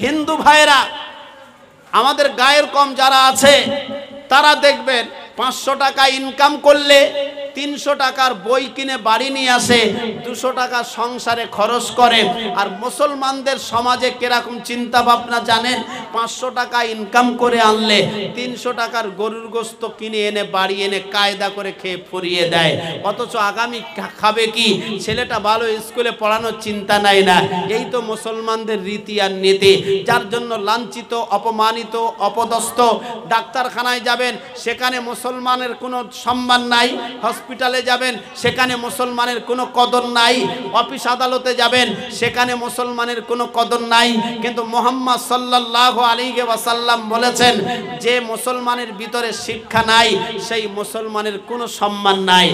হিন্দু ভাইরা আমাদের গায়ের কম যারা আছে তারা দেখবেন 500 টাকা ইনকাম করলে 300 টাকার বই কিনে বাড়ি নিয়ে আসে, 200 টাকা সংসারে খরচ করে। আর মুসলমানদের সমাজে কিরকম চিন্তা ভাবনা জানেন? 500 টাকা ইনকাম করে আনলে 300 টাকার গরুর গোশত কিনে এনে বাড়ি এনে কায়দা করে খেয়ে ফুরিয়ে দেয়। অথচ আগামী খাবে কি? ছেলেটা ভালো স্কুলে পড়ানোর চিন্তা নাই না। এই তো মুসলমানদের রীতি আর নীতি, যার জন্য লাঞ্ছিত, অপমানিত, অপদস্থ। ডাক্তারখানায় যাবেন, সেখানে মুসলমানের কোনো সম্মান নাই। হসপিটালে যাবেন, সেখানে মুসলমানের কোনো কদর নাই। অফিস আদালতে যাবেন, সেখানে মুসলমানের কোনো কদর নাই। কিন্তু মুহাম্মদ সাল্লাল্লাহু আলাইহি ওয়াসাল্লাম বলেছেন, যে মুসলমানের ভিতরে শিক্ষা নাই সেই মুসলমানের কোনো সম্মান নাই।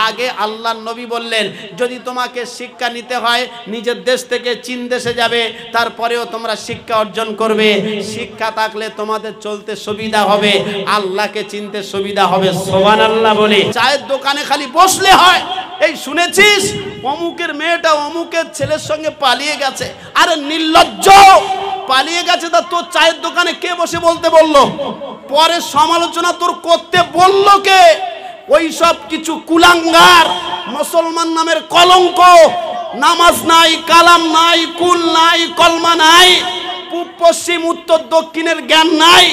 আগে আল্লাহর নবী বললেন, যদি তোমাকে শিক্ষা নিতে হয় নিজের দেশ থেকে চীন দেশে যাবে, তারপরেও তোমরা শিক্ষা অর্জন করবে। শিক্ষা থাকলে তোমাদের চলতে সুবিধা হবে, আল্লাহকে চিনতে সুবিধা হবে। সুবহানাল্লাহ বলে। চায়ের দোকানে খালি বসলে হয়, এই শুনেছিস অমুকের মেয়েটা অমুকের ছেলের সঙ্গে পালিয়ে গেছে। আরে নির্লজ্জ, পালিয়ে গেছে তা তোর চায়ের দোকানে কে বসে বলতে বললো? পরে সমালোচনা তোর করতে বললো কে? ওই সব কিছু কুলাঙ্গার, মুসলমান নামের কলঙ্ক। নামাজ নাই, কালাম নাই, কুল নাই, কলমা নাই, পূব পশ্চিম উত্তর দক্ষিণের জ্ঞান নাই।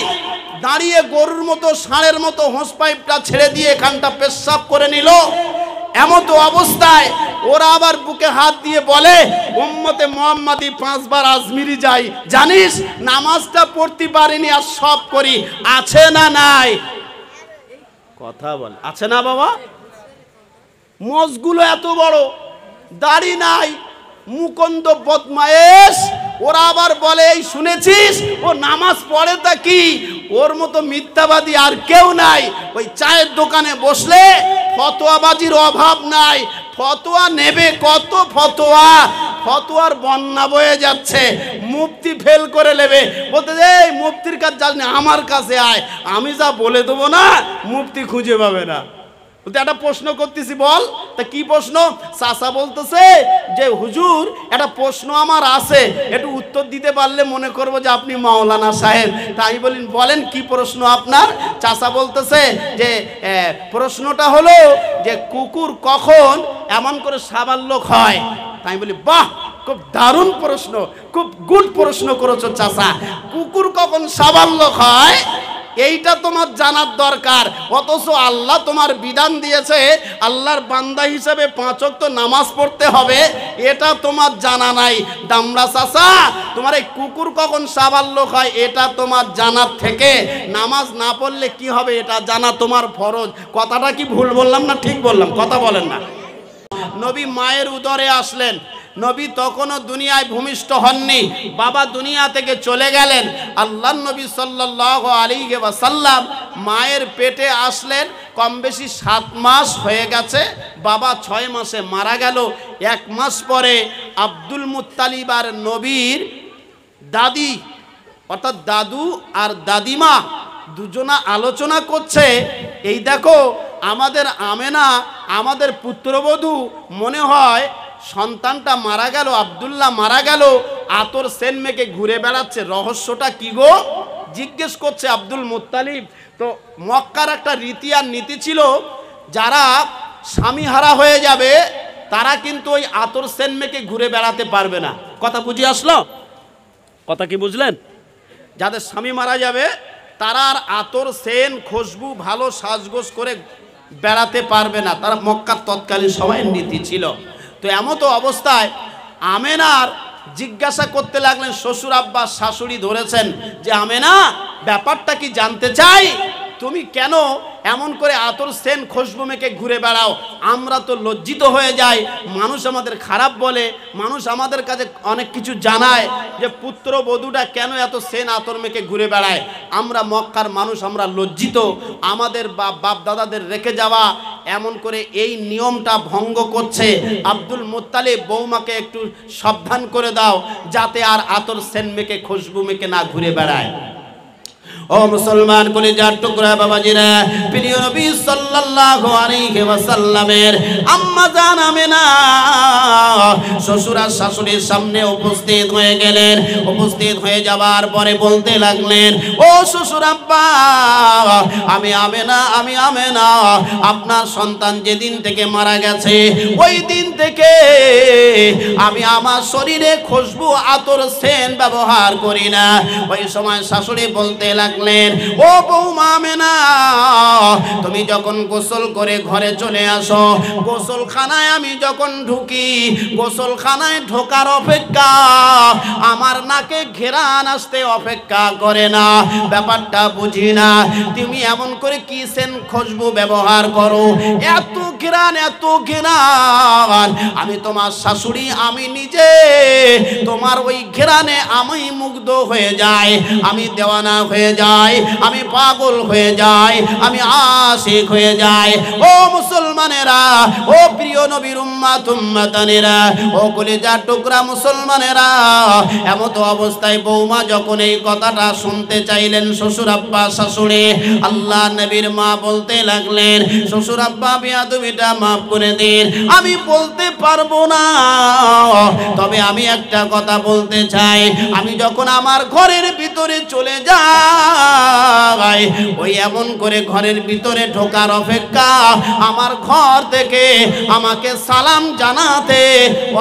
দাঁড়িয়ে গরুর মতো, ষাঁড়ের মতো হোস পাইপটা ছেড়ে দিয়ে এখানটা পেশাব করে নিল। এমত অবস্থায় ওরা আবার বুকে হাত দিয়ে বলে, উম্মতে মুহাম্মাদি 5 বার আজমিরি যাই। জানিস নামাজটা পড়তে পারিনি আর সব করি। আছে না নাই? কথা বল, আছে না বাবা? মোজগুলো এত বড়, দাড়ি নাই, মুকন্দ বদমায়েশ। ওরা আবার বলে, এই শুনেছিস ও নামাজ পড়ে তা কি? ওর মতো মিথ্যাবাদী আর কেউ নাই। ওই চায়ের দোকানে বসলে ফতোয়াবাজির অভাব নাই। ফতোয়া নেবে কত ফতোয়া, ফতোয়ার বন্যা বয়ে যাচ্ছে। মুফতি ফেল করে নেবে, বলতে এই মুফতির কাছে যাস না, আমার কাছে আয়, আমি যা বলে দেবো না মুফতি খুঁজে পাবে না। বলতে একটা প্রশ্ন করতেছি, বল। তা কি প্রশ্ন? চাচা বলতেছে যে হুজুর একটা প্রশ্ন আমার আছে, একটু উত্তর দিতে পারলে মনে করবো যে আপনি মাওলানা সাহেব। তাই বলেন কি প্রশ্ন আপনার? চাচা বলতেছে যে প্রশ্নটা হলো যে কুকুর কখন এমন করে সাবাল্যক হয়? তাই বলি, বাহ, খুব দারুণ প্রশ্ন, খুব গুড প্রশ্ন করেছো চাচা। কুকুর কখন সাবাল্যক হয় এইটা তোমার জানার দরকার। অথচ আল্লাহ তোমার বিধান দিয়েছে আল্লাহর বান্দা হিসেবে 5 ওয়াক্ত নামাজ পড়তে হবে, এটা তোমার জানা নাই। দামড়া চাচা, তোমার এই কুকুর কখন সাবাল্যক হয় এটা তোমার জানার থেকে নামাজ না পড়লে কি হবে এটা জানা তোমার ফরজ। কথাটা কি ভুল বললাম না ঠিক বললাম? কথা বলেন না। নবী মায়ের উদরে আসলেন, নবী তখনও দুনিয়ায় ভূমিষ্ঠ হননি, বাবা দুনিয়া থেকে চলে গেলেন। আল্লাহর নবী সাল্লাল্লাহু আলাইহি ওয়াসাল্লাম মায়ের পেটে আসলেন, কম বেশি 7 মাস হয়ে গেছে। বাবা 6 মাসে মারা গেল। 1 মাস পরে আব্দুল মুত্তালিব আর নবীর দাদি অর্থাৎ দাদু আর দাদিমা দুজনা আলোচনা করছে, এই দেখো আমাদের আমেনা, আমাদের পুত্রবধূ, মনে হয় সন্তানটা মারা গেল, আব্দুল্লাহ মারা গেল, আতর সেন মেকে ঘুরে বেড়াচ্ছে, রহস্যটা কি গো? জিজ্ঞেস করছে আব্দুল মুত্তালিব। তো মক্কার একটা রীতি আর নীতি ছিল, যারা স্বামী হারা হয়ে যাবে তারা কিন্তু ওই আতর সেন মেকে ঘুরে বেড়াতে পারবে না। কথা বুঝে আসলো? কথা কি বুঝলেন? যাদের স্বামী মারা যাবে তারা আর আতর সেন খুশবু ভালো সাজগোজ করে বেড়াতে পারবে না, তারা মক্কার তৎকালীন সময়ের নীতি ছিল। তো এমতো অবস্থায় আমেনার জিজ্ঞাসা করতে লাগলেন, শ্বশুর আব্বা শাশুড়ি ধরেছেন যে আমেনা ব্যাপারটা কি জানতে চাই, তুমি কেন এমন করে আতর সেন খুশবু মেখে ঘুরে বেড়াও? আমরা তো লজ্জিত হয়ে যাই, মানুষ আমাদের খারাপ বলে, মানুষ আমাদের কাছে অনেক কিছু জানায় যে পুত্র বধূটা কেন এত সেন আতর মেখে ঘুরে বেড়ায়। আমরা মক্কার মানুষ, আমরা লজ্জিত। আমাদের বাপ দাদাদের রেখে যাওয়া এমন করে এই নিয়মটা ভঙ্গ করছে। আব্দুল মুত্তালিব বৌমাকে একটু সাবধান করে দাও যাতে আর আতর সেন মেখে খুশবু মেখে না ঘুরে বেড়ায়। ও ও মুসলমান কলিজার টুকরা বাবাজিরা, প্রিয় নবী সাল্লাল্লাহু আলাইহি ওয়াসাল্লামের আম্মা জান আমেনা শ্বশুর আর শাশুড়ির সামনে উপস্থিত হয়ে গেলেন। উপস্থিত হয়ে যাওয়ার পরে বলতে লাগলেন, ও শ্বশুর আব্বা, আমি আমেনা আপনার সন্তান যেদিন থেকে মারা গেছে ওই দিন থেকে আমি আমার শরীরে খুশবু আতর সেন ব্যবহার করি না। ওই সময় শাশুড়ি বলতে লাগলেন, ও বৌমা আমেনা, তুমি যখন গোসল করে ঘরে চলে আসো, গোসলখানায় আমি যখন ঢুকি, গোসলখানায় ঢোকার অপেক্ষা আমার নাকে ঘেরান আসতে অপেক্ষা করে না। ব্যাপারটা বুঝি না, তুমি এমন করে কি সেন খুশবু ব্যবহার করো, এত ঘেরান আমি তোমার শাশুড়ি, আমি নিজে তোমার ওই ঘেরানে আমি মুগ্ধ হয়ে যাই, আমি দেওয়ানা হয়ে যাই, আমি পাগল হয়ে যাই, আমি আশিক হয়ে যাই। ও মুসলমানেরা, ও প্রিয় নবীর উম্মাতানেরা, ও কলিজার টুকরা মুসলমানেরা, এমত অবস্থায় বৌমা যখন এই কথাটা শুনতে চাইলেন, শ্বশুর আব্বা শাশুড়ি আল্লাহ নবীর মা বলতে লাগলেন, শ্বশুর আব্বা বিয়াদবিটা মাফ করে দিন, আমি বলতে পারবো না, তবে আমি একটা কথা বলতে চাই, আমি যখন আমার ঘরের ভিতরে চলে যাই, ওই এমন করে ঘরের ভিতরে ঢোকার অপেক্ষা আমার ঘর থেকে আমাকে সালাম জানাতে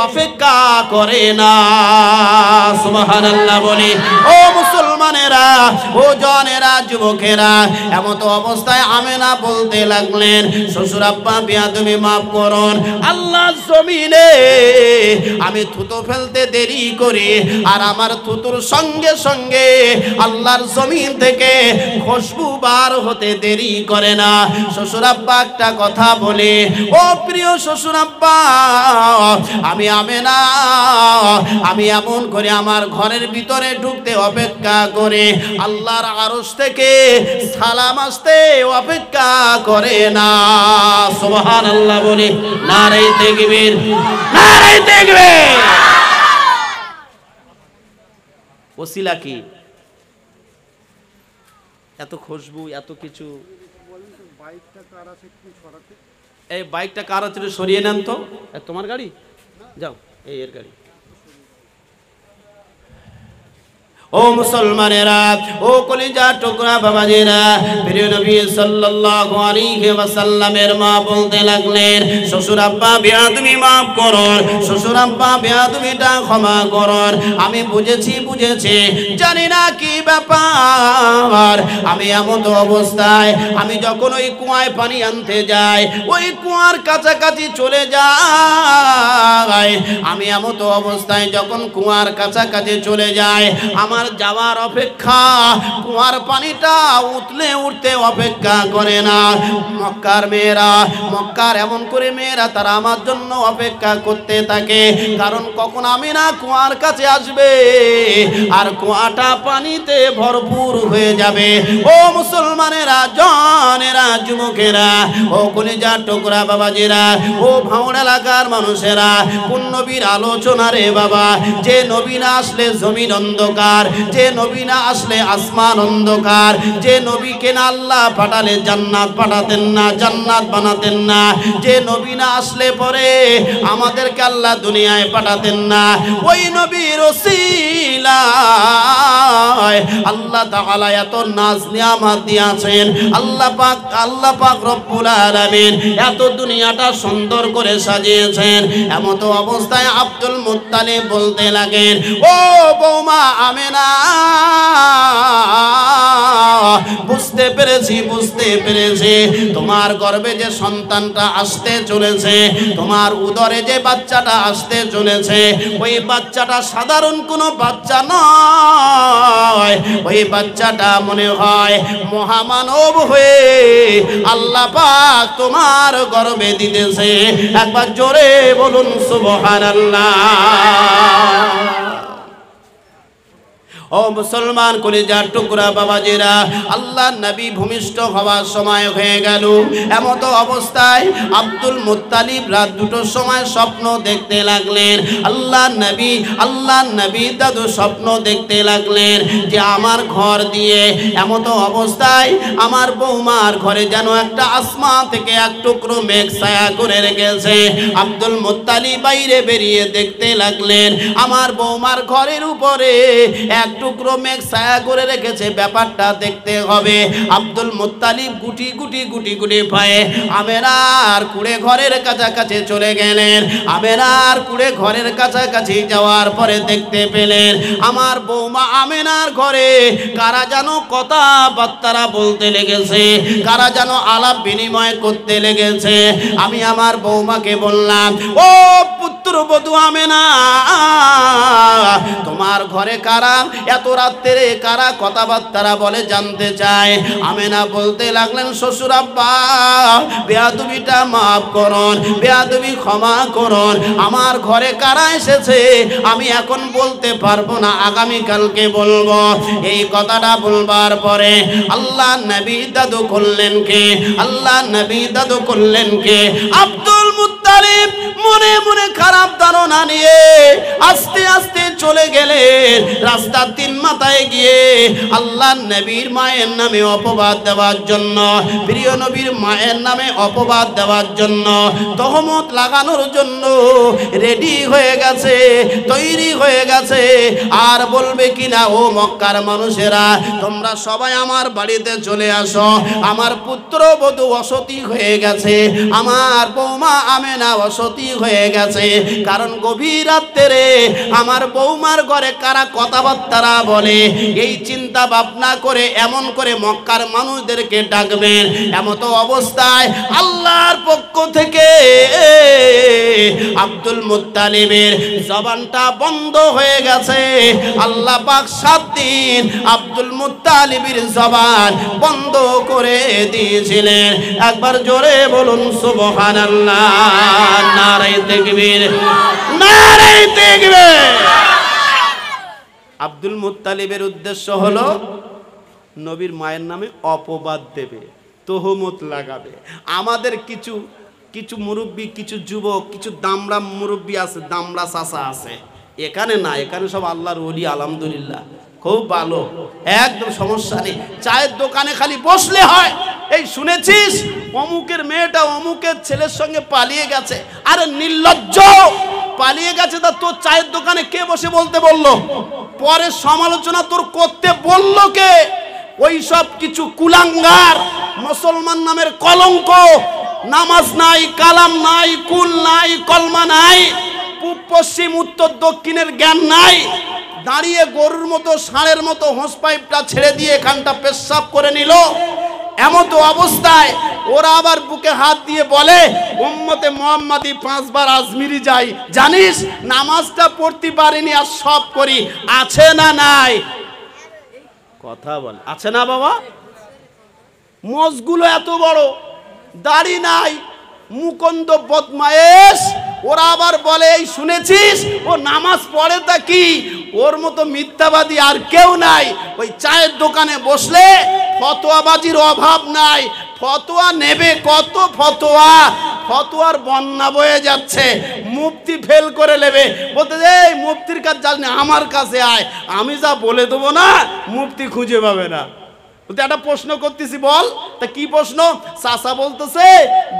অপেক্ষা করে না। সুবহানাল্লাহ বলি। ও মুসলমানেরা, ও জনেরা, যুবকেরা, এমত অবস্থায় আমেনা বলতে লাগলেন, শ্বশুর আব্বা বিয়াদবি মাফ করুন, আল্লাহ জমিনে আমি থুতো ফেলতে দেরি করি আর আমার থুতুর সঙ্গে সঙ্গে আল্লাহর জমিন থেকে খুশবু বার হতে দেরি করে না। শ্বশুর আব্বা একটা কথা বলে, ও প্রিয় শ্বশুর আব্বা, আমি আমেনা, আমি এমন করে আমার ঘরের ভিতরে ঢুকতে অপেক্ষা করে আল্লাহর আরশ থেকে সালাম আসতে অপেক্ষা করে না। সুবহানাল্লাহ বলে নারে তাকবীর, নারে তাকবীর। ওসিলা কি? এত খুশবু, এত কিছু। এই বাইকটা কার আছে সরিয়ে নেন তো। তোমার গাড়ি? যাও, এই এর গাড়ি। ও মুসলমানেরা, ও কলিজার টুকরা বাবাজিরা, প্রিয় নবী সাল্লাল্লাহু আলাইহি ওয়াসাল্লামের মা বলতে লাগলেন, শ্বশুর আব্বা বিয়াদবি মাফ করুন, শ্বশুর আব্বা বিয়াদবিটা ক্ষমা করুন, আমি বুঝেছি, জানি না কি ব্যাপার, আমি এমন অবস্থায় আমি যখন ওই কুয়ায় পানি আনতে যাই, ওই কুয়ার কাছাকাছি চলে যাই, আমি এমন অবস্থায় যখন কুয়ার কাছাকাছি চলে যায়, আমার যাওয়ার অপেক্ষা কুয়ার পানিটা উঠলে উঠতে অপেক্ষা করে না। মক্কার মেয়েরা, মক্কার এমন করে মেয়েরা তারা আমার জন্য অপেক্ষা করতে থাকে, কারণ কখন আমি না কুয়ার কাছে আসবে আর কুয়াটা পানিতে ভরপুর হয়ে যাবে। ও মুসলমানেরা, জনেরা, যুবকেরা, ও কলিজার টুকরা বাবাজিরা, ও ভাঙড় এলাকার মানুষেরা, কোন নবীর আলোচনা রে বাবা, যে নবী না আসলে জমিন অন্ধকার, যে নবী না আসলে আসমান অন্ধকার, যে নবীকে না আল্লাহ পাঠালে জান্নাত পাঠাতেন না, জান্নাত বানাতেন না, যে নবী না আসলে পরে আমাদেরকে আল্লাহ দুনিয়ায় পাঠাতেন না, ওই নবীর ওসিলায় আল্লাহ তাআলা এত নাজ নিয়ামত দিয়েছেন। আল্লাহ পাক রব্বুল আলামিন এত দুনিয়াটা সুন্দর করে সাজিয়েছেন। এমন তো অবস্থায় আব্দুল মুত্তালিব বলতে লাগেন, ও বৌমা আমেনা, বুঝতে পেরেছি তোমার গর্ভে যে সন্তানটা আসতে চলেছে, তোমার উদরে যে বাচ্চাটা আসতে চলেছে, ওই বাচ্চাটা সাধারণ কোনো বাচ্চা নয়, ওই বাচ্চাটা মনে হয় মহামানব হয়ে আল্লাহ পাক তোমার গর্ভে দিতেছে। একবার জোরে বলুন সুবহানাল্লাহ। ও ও মুসলমান কলিজার টুকরা বাবাজিরা, আল্লাহ নবী ভূমিষ্ঠ হওয়ার সময় হয়ে গেল। এমতো অবস্থায় আব্দুল মুত্তালিব রাত 2টোর সময় স্বপ্ন দেখতে লাগলেন। আল্লাহ নবী দাদু স্বপ্ন দেখতে লাগলেন যে আমার ঘর দিয়ে এমতো অবস্থায় আমার বৌমার ঘরে যেন একটা আসমান থেকে এক টুকরো মেঘ ছায়া করে রেখেছে। আব্দুল মুত্তালিব বাইরে বেরিয়ে দেখতে লাগলেন আমার বৌমার ঘরের উপরে এক টুকরো মেঘ ছায়া করে রেখেছে, ব্যাপারটা দেখতে হবে। আব্দুল মুত্তালিব গুটি গুটি পায়ে আমেনার কুড়ে ঘরের কাছাকাছি চলে গেলেন। আমেনার কুড়ে ঘরের কাছাকাছি যাওয়ার পরে দেখতে পেলেন আমার বৌমা আমেনার ঘরে কারা যেন কথাবার্তা বলতে লেগেছে, কারা যেন আলাপ বিনিময় করতে লেগেছে। আমি আমার বৌমাকে বললাম, ও পুত্রবধূ আমেনা, তোমার ঘরে কারা এত রাত্রে কারা কথাবার্তা বলে জানতে চায়। আমেনা বলতে লাগলেন, শ্বশুর আব্বা বেয়াদবিটা মাফ করুন, বেয়াদবি ক্ষমা করুন, আমার ঘরে কারা এসেছে আমি এখন বলতে পারবো না, আগামীকালকে বলবো। এই কথাটা বলবার পরে আল্লাহ নবী দাদু করলেন কে? আল্লাহ নবী দাদু করলেন কে? আব্দুল মুত্তালিব মনে মনে খারাপ ধারণা নিয়ে আস্তে আস্তে চলে গেলেন। রাস্তার 3 মাথায় গিয়ে আল্লাহ নবীর মায়ের নামে অপবাদ দেওয়ার জন্য, প্রিয় নবীর মায়ের নামে অপবাদ দেওয়ার জন্য, তহমত লাগানোর জন্য রেডি হয়ে গেছে, তৈরি হয়ে গেছে। আর বলবে কিনা, ও মক্কার মানুষেরা তোমরা সবাই আমার বাড়িতে চলে আসো, আমার পুত্রবধূ অসতী হয়ে গেছে, আমার বৌমা আমেনা অসতী হয়ে গেছে। কারণ গভীর রাত্রে আমার বৌমার ঘরে কারা কথাবার্তা বলে, এই চিন্তা ভাবনা করে এমন করে মক্কার মানুষদেরকে ডাকবেন। এমতো অবস্থায় আল্লাহর পক্ষ থেকে আব্দুল মুত্তালিবের জবানটা বন্ধ হয়ে গেছে। আল্লাহ পাক 7 দিন আব্দুল মুত্তালিবের জবান বন্ধ করে দিয়েছিলেন। একবার জোরে বলুন সুবহানাল্লাহ, নারে তাকবীর, নারে তাকবীর। আব্দুল মুত্তালিবের উদ্দেশ্য হলো নবীর মায়ের নামে অপবাদ দেবে, তহমত লাগাবে। আমাদের কিছু মুরব্বী, কিছু যুবক, কিছু দামড়া মুরব্বী আছে, দামড়া চাচা আছে। এখানে না, এখানে সব আল্লাহর ওলি, আলহামদুলিল্লাহ খুব ভালো, একদম সমস্যা নেই। চায়ের দোকানে খালি বসলে হয়, এই শুনেছিস অমুকের মেয়েটা অমুকের ছেলের সঙ্গে পালিয়ে গেছে। আরে নির্লজ্জ, পালিয়ে গেছে তা তোর চায়ের দোকানে কে বসে বলতে বললো? পরে সমালোচনা তোর করতে বললো কে? ওই সব কিছু কুলাঙ্গার, মুসলমান নামের কলঙ্ক, নামাজ নাই, কালাম নাই, কুল নাই, কলমা নাই, পূব পশ্চিম উত্তর দক্ষিণের জ্ঞান নাই, দাঁড়িয়ে গরুর মতো ষাঁড়ের মতো হোস পাইপটা ছেড়ে দিয়ে এখানটা পেশাব করে নিল। এমতো অবস্থায় ওরা আবার বুকে হাত দিয়ে বলে উম্মতে মুহাম্মাদি 5 বার আজমিরি যাই, জানিস নামাজটা পড়তে পারিনি আর সব করি। আছে না নাই? কথা বল, আছে না বাবা? মোজগুলো এত বড়, দাড়ি নাই, মুকন্দ বদমায়েশ। ওরা আবার বলে, এই শুনেছিস ও নামাজ পড়ে তা কি? ওর মতো মিথ্যাবাদী আর কেউ নাই। ওই চায়ের দোকানে বসলে ফতোয়াবাজির অভাব নাই, ফতোয়া নেবে কত ফতোয়া, ফতোয়ার বন্যা বয়ে যাচ্ছে। মুফতি ফেল করে নেবে, বলতে এই মুফতির কাছে যাসনি, আমার কাছে আয়, আমি যা বলে দেবো না মুফতি খুঁজে পাবে না। একটা প্রশ্ন করতেছি, বল তা কি প্রশ্ন? চাচা বলতেছে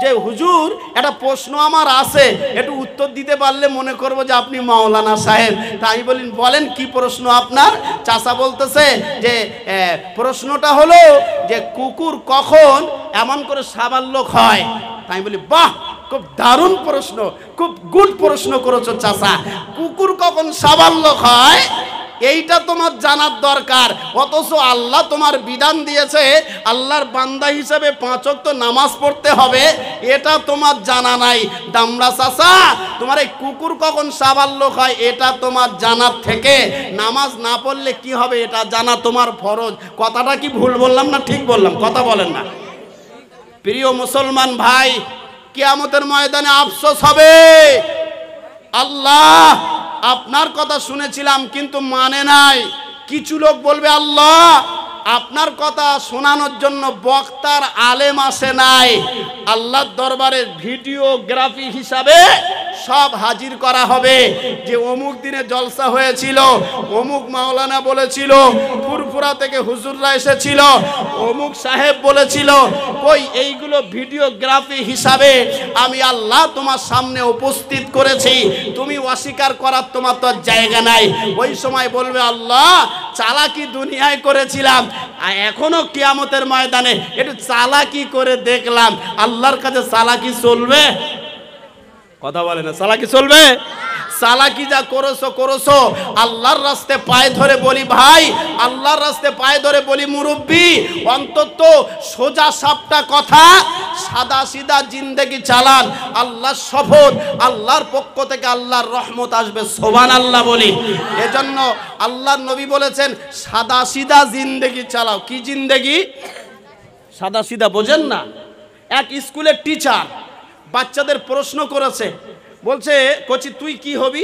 যে হুজুর একটা প্রশ্ন আমার আছে, একটু উত্তর দিতে পারলে মনে করবো যে আপনি মাওলানা সাহেব। তাই বলেন কি প্রশ্ন আপনার? চাচা বলতেছে যে প্রশ্নটা হলো যে কুকুর কখন এমন করে সাবাল্যক হয়? তাই বলি বাহ, খুব দারুণ প্রশ্ন, খুব গুড প্রশ্ন করেছো চাচা। কুকুর কখন সাবাল্যক হয় এইটা তোমার জানার দরকার। অথচ আল্লাহ তোমার বিধান দিয়েছে আল্লাহর বান্দা হিসেবে 5 ওয়াক্ত নামাজ পড়তে হবে, এটা তোমার জানা নাই। দামড়া চাচা, তোমার এই কুকুর কখন সাবাল্যক হয় এটা তোমার জানার থেকে নামাজ না পড়লে কি হবে এটা জানা তোমার ফরজ। কথাটা কি ভুল বললাম না ঠিক বললাম? কথা বলেন না। প্রিয় মুসলমান ভাই, কিয়ামতের ময়দানে আফসোস হবে। আল্লাহ আপনার কথা শুনেছিলাম কিন্তু মানে নাই, কিছু লোক বলবে আল্লাহ আপনার কথা শোনানোর জন্য বক্তার আলেম আসে নাই, আল্লাহর দরবারে ভিডিওগ্রাফি হিসাবে সব হাজির করা হবে যে অমুক দিনে জলসা হয়েছিল, অমুক মাওলানা বলেছিল, ফুরফুরা থেকে হুজুররা এসেছিল, অমুক সাহেব বলেছিল। কই এইগুলো ভিডিওগ্রাফি হিসাবে আমি আল্লাহ তোমার সামনে উপস্থিত করেছি, তুমি অস্বীকার করার তোমার তো জায়গা নাই। ওই সময় বলবে আল্লাহ চালাকি দুনিয়ায় করেছিলাম, আর এখনো কিয়ামতের ময়দানে একটু চালাকি করে দেখলাম, আল্লাহর কাছে চালাকি চলবে? কথা বলে না, চালাকি চলবে? চালাকি যা করেছো আল্লাহর রাস্তায় পায়ে ধরে বলি ভাই, আল্লাহর রাস্তায় পায়ে ধরে বলি মুরব্বি, অন্তত সোজা সাপটা কথা সাদা সিধা জিন্দেগি চালান। আল্লাহর শপথ, আল্লাহর পক্ষ থেকে আল্লাহর রহমত আসবে, সুবহানাল্লাহ বলি। এজন্য আল্লাহর নবী বলেছেন সাদা সিধা জিন্দেগি চালাও। কি জিন্দেগি? সাদা সিধা বোঝেন না? এক স্কুলের টিচার বাচ্চাদের প্রশ্ন করেছে, বলছে কোচি তুই কি হবি?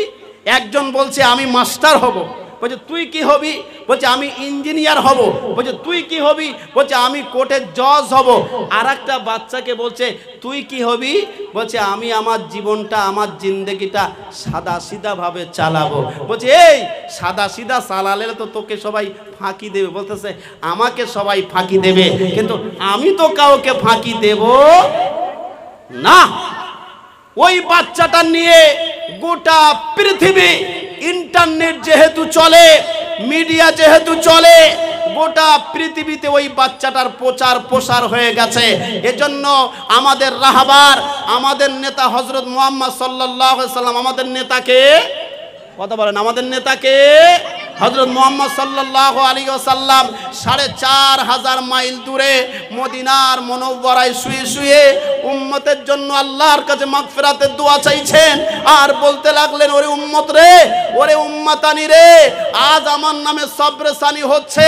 একজন বলছে আমি মাস্টার হব। বলছে তুই কি হবি? বলছে আমি ইঞ্জিনিয়ার হব। বলছে তুই কি হবি? বলছে আমি কোর্টের জজ হব। আর একটা বাচ্চাকে বলছে তুই কি হবি? বলছে আমি আমার জীবনটা, আমার জিন্দেগিটা সাদা সিধা ভাবে চালাবো। বলছে এই সাদা সিধা চালালে তো তোকে সবাই ফাঁকি দেবে। বলতেছে আমাকে সবাই ফাঁকি দেবে, কিন্তু আমি তো কাউকে ফাঁকি দেব না। ওই বাচ্চাটা নিয়ে গোটা পৃথিবী, ইন্টারনেট যেহেতু চলে, মিডিয়া যেহেতু চলে, গোটা পৃথিবীতে ওই বাচ্চাটার প্রচার প্রসার হয়ে গেছে। এজন্য আমাদের রাহবার, আমাদের নেতা হযরত মুহাম্মদ সাল্লাল্লাহু আলাইহি সাল্লাম, আমাদের নেতাকে কথা বলেন, আমাদের নেতাকে হযরত মুহাম্মদ সাল্লাল্লাহু আলাইহি ওয়াসাল্লাম ৪৫০০ মাইল দূরে মদিনার মুনওয়ারায় শুয়ে শুয়ে উম্মতের জন্য আল্লাহর কাছে মাগফিরাতের দোয়া চাইছেন, আর বলতে লাগলেন ওরে উম্মত রে, ওরে উম্মতানি রে, আজ আমার নামে সবরেসানি হচ্ছে,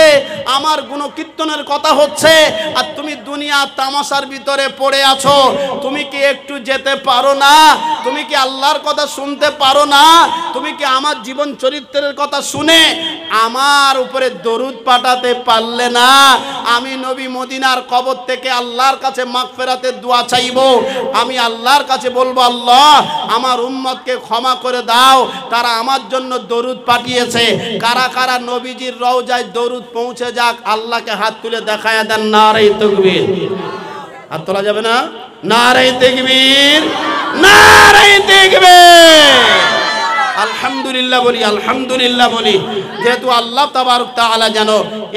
আমার গুণকীর্তনের কথা হচ্ছে, আর তুমি দুনিয়া তামাশার ভিতরে পড়ে আছো। তুমি কি একটু যেতে পারো না? তুমি কি আল্লাহর কথা শুনতে পারো না? তুমি কি আমার জীবন চরিত্রের কথা শুনে আমার উপরে দরুদ পাঠাতে পারলে না? আমি নবী মদিনার কবর থেকে আল্লাহর কাছে মাগফিরাতের দোয়া চাইবো। আমি আল্লাহর কাছে বলবো আল্লাহ আমার উম্মতকে ক্ষমা করে দাও, তারা আমার জন্য দরুদ পাঠিয়েছে। কারা কারা নবীজির রওজায় দরুদ পৌঁছে যাক, আল্লাহকে হাত তুলে দেখায়া দেন। নারে তাকবীর। হাত তোলা যাবে না? নারে তাকবীর, নারে তাকবীর। আলহামদুলিল্লাহ বলি, আলহামদুলিল্লাহ বলি। যেহেতু আল্লাহ তাবারক তাআলা যেন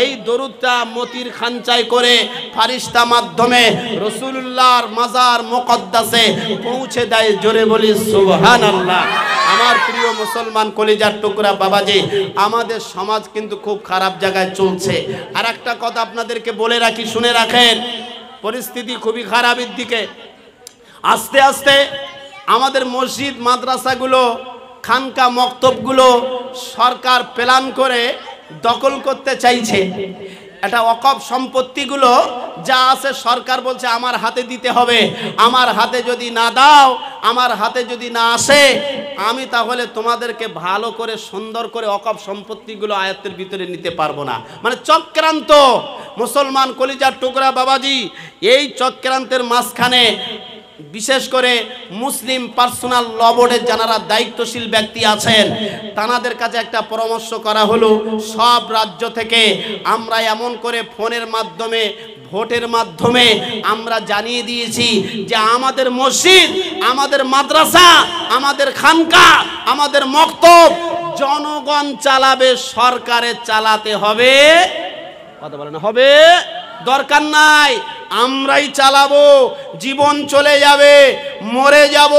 এই দরুদটা মতির খানচায় করে ফারিস্তা মাধ্যমে রাসূলুল্লাহর মাজার মুকদ্দাসে পৌঁছে দেয়, জোরে বলি সুবহানাল্লাহ। আমার প্রিয় মুসলমান কলিজার টুকরা বাবাজি, আমাদের সমাজ কিন্তু খুব খারাপ জায়গায় চলছে। আর একটা কথা আপনাদেরকে বলে রাখি, শুনে রাখেন, পরিস্থিতি খুবই খারাপের দিকে। আস্তে আস্তে আমাদের মসজিদ মাদ্রাসাগুলো, খানকা মক্তবগুলো সরকার প্ল্যান করে দখল করতে চাইছে। এটা ওয়াকফ সম্পত্তিগুলো যা আছে সরকার বলছে আমার হাতে দিতে হবে, আমার হাতে যদি না দাও, আমার হাতে যদি না আসে, আমি তাহলে তোমাদেরকে ভালো করে সুন্দর করে ওয়াকফ সম্পত্তিগুলো আয়ত্তের ভিতরে নিতে পারবো না। মানে চক্রান্ত। মুসলমান কলিজার টুকরা বাবাজি, এই চক্রান্তের মাঝখানে বিশেষ করে মুসলিম পার্সোনাল ল বোর্ডের যারা দায়িত্বশীল ব্যক্তি আছেন, তাদের কাছে একটা পরামর্শ করা হলো, সব রাজ্য থেকে আমরা এমন করে ফোনের মাধ্যমে, ভোটের মাধ্যমে আমরা জানিয়ে দিয়েছি যে আমাদের মসজিদ, আমাদের মাদ্রাসা, আমাদের খানকা, আমাদের মক্তব জনগণ চালাবে, সরকারের চালাতে হবে। কথা বলেন হবে, দরকার নাই, আমরাই চালাবো। জীবন চলে যাবে, মরে যাব,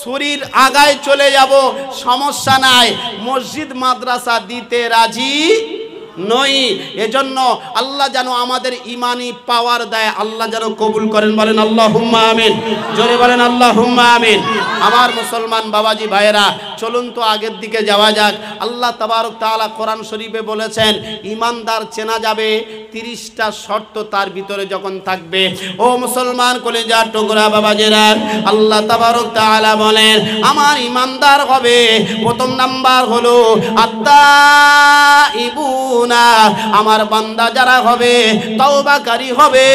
শরীর আগায় চলে যাব, সমস্যা নাই, মসজিদ মাদ্রাসা দিতে রাজি নই। এজন্য আল্লাহ যেন আমাদের ইমানি পাওয়ার দেয়, আল্লাহ যেন কবুল করেন। বলেন আল্লাহুম্মা আমিন, জোরে বলেন আল্লাহুম্মা আমিন। আমার মুসলমান বাবাজি ভাইয়েরা, চলুন তো আগের দিকে যাওয়া যাক। আল্লাহ তাবারক তাআলা কোরআন শরীফে বলেছেন ইমানদার চেনা যাবে 30টা শর্ত তার ভিতরে যখন থাকবে। ও মুসলমান কলিজার টুকরা বাবাজিরা, আল্লাহ তাবারক তাআলা বলেন আমার ইমানদার হবে, প্রথম নাম্বার হলো আত্তাইবুন ইয়াতুবুনা, আমার বান্দা যারা হবে তওবাকারী হবে,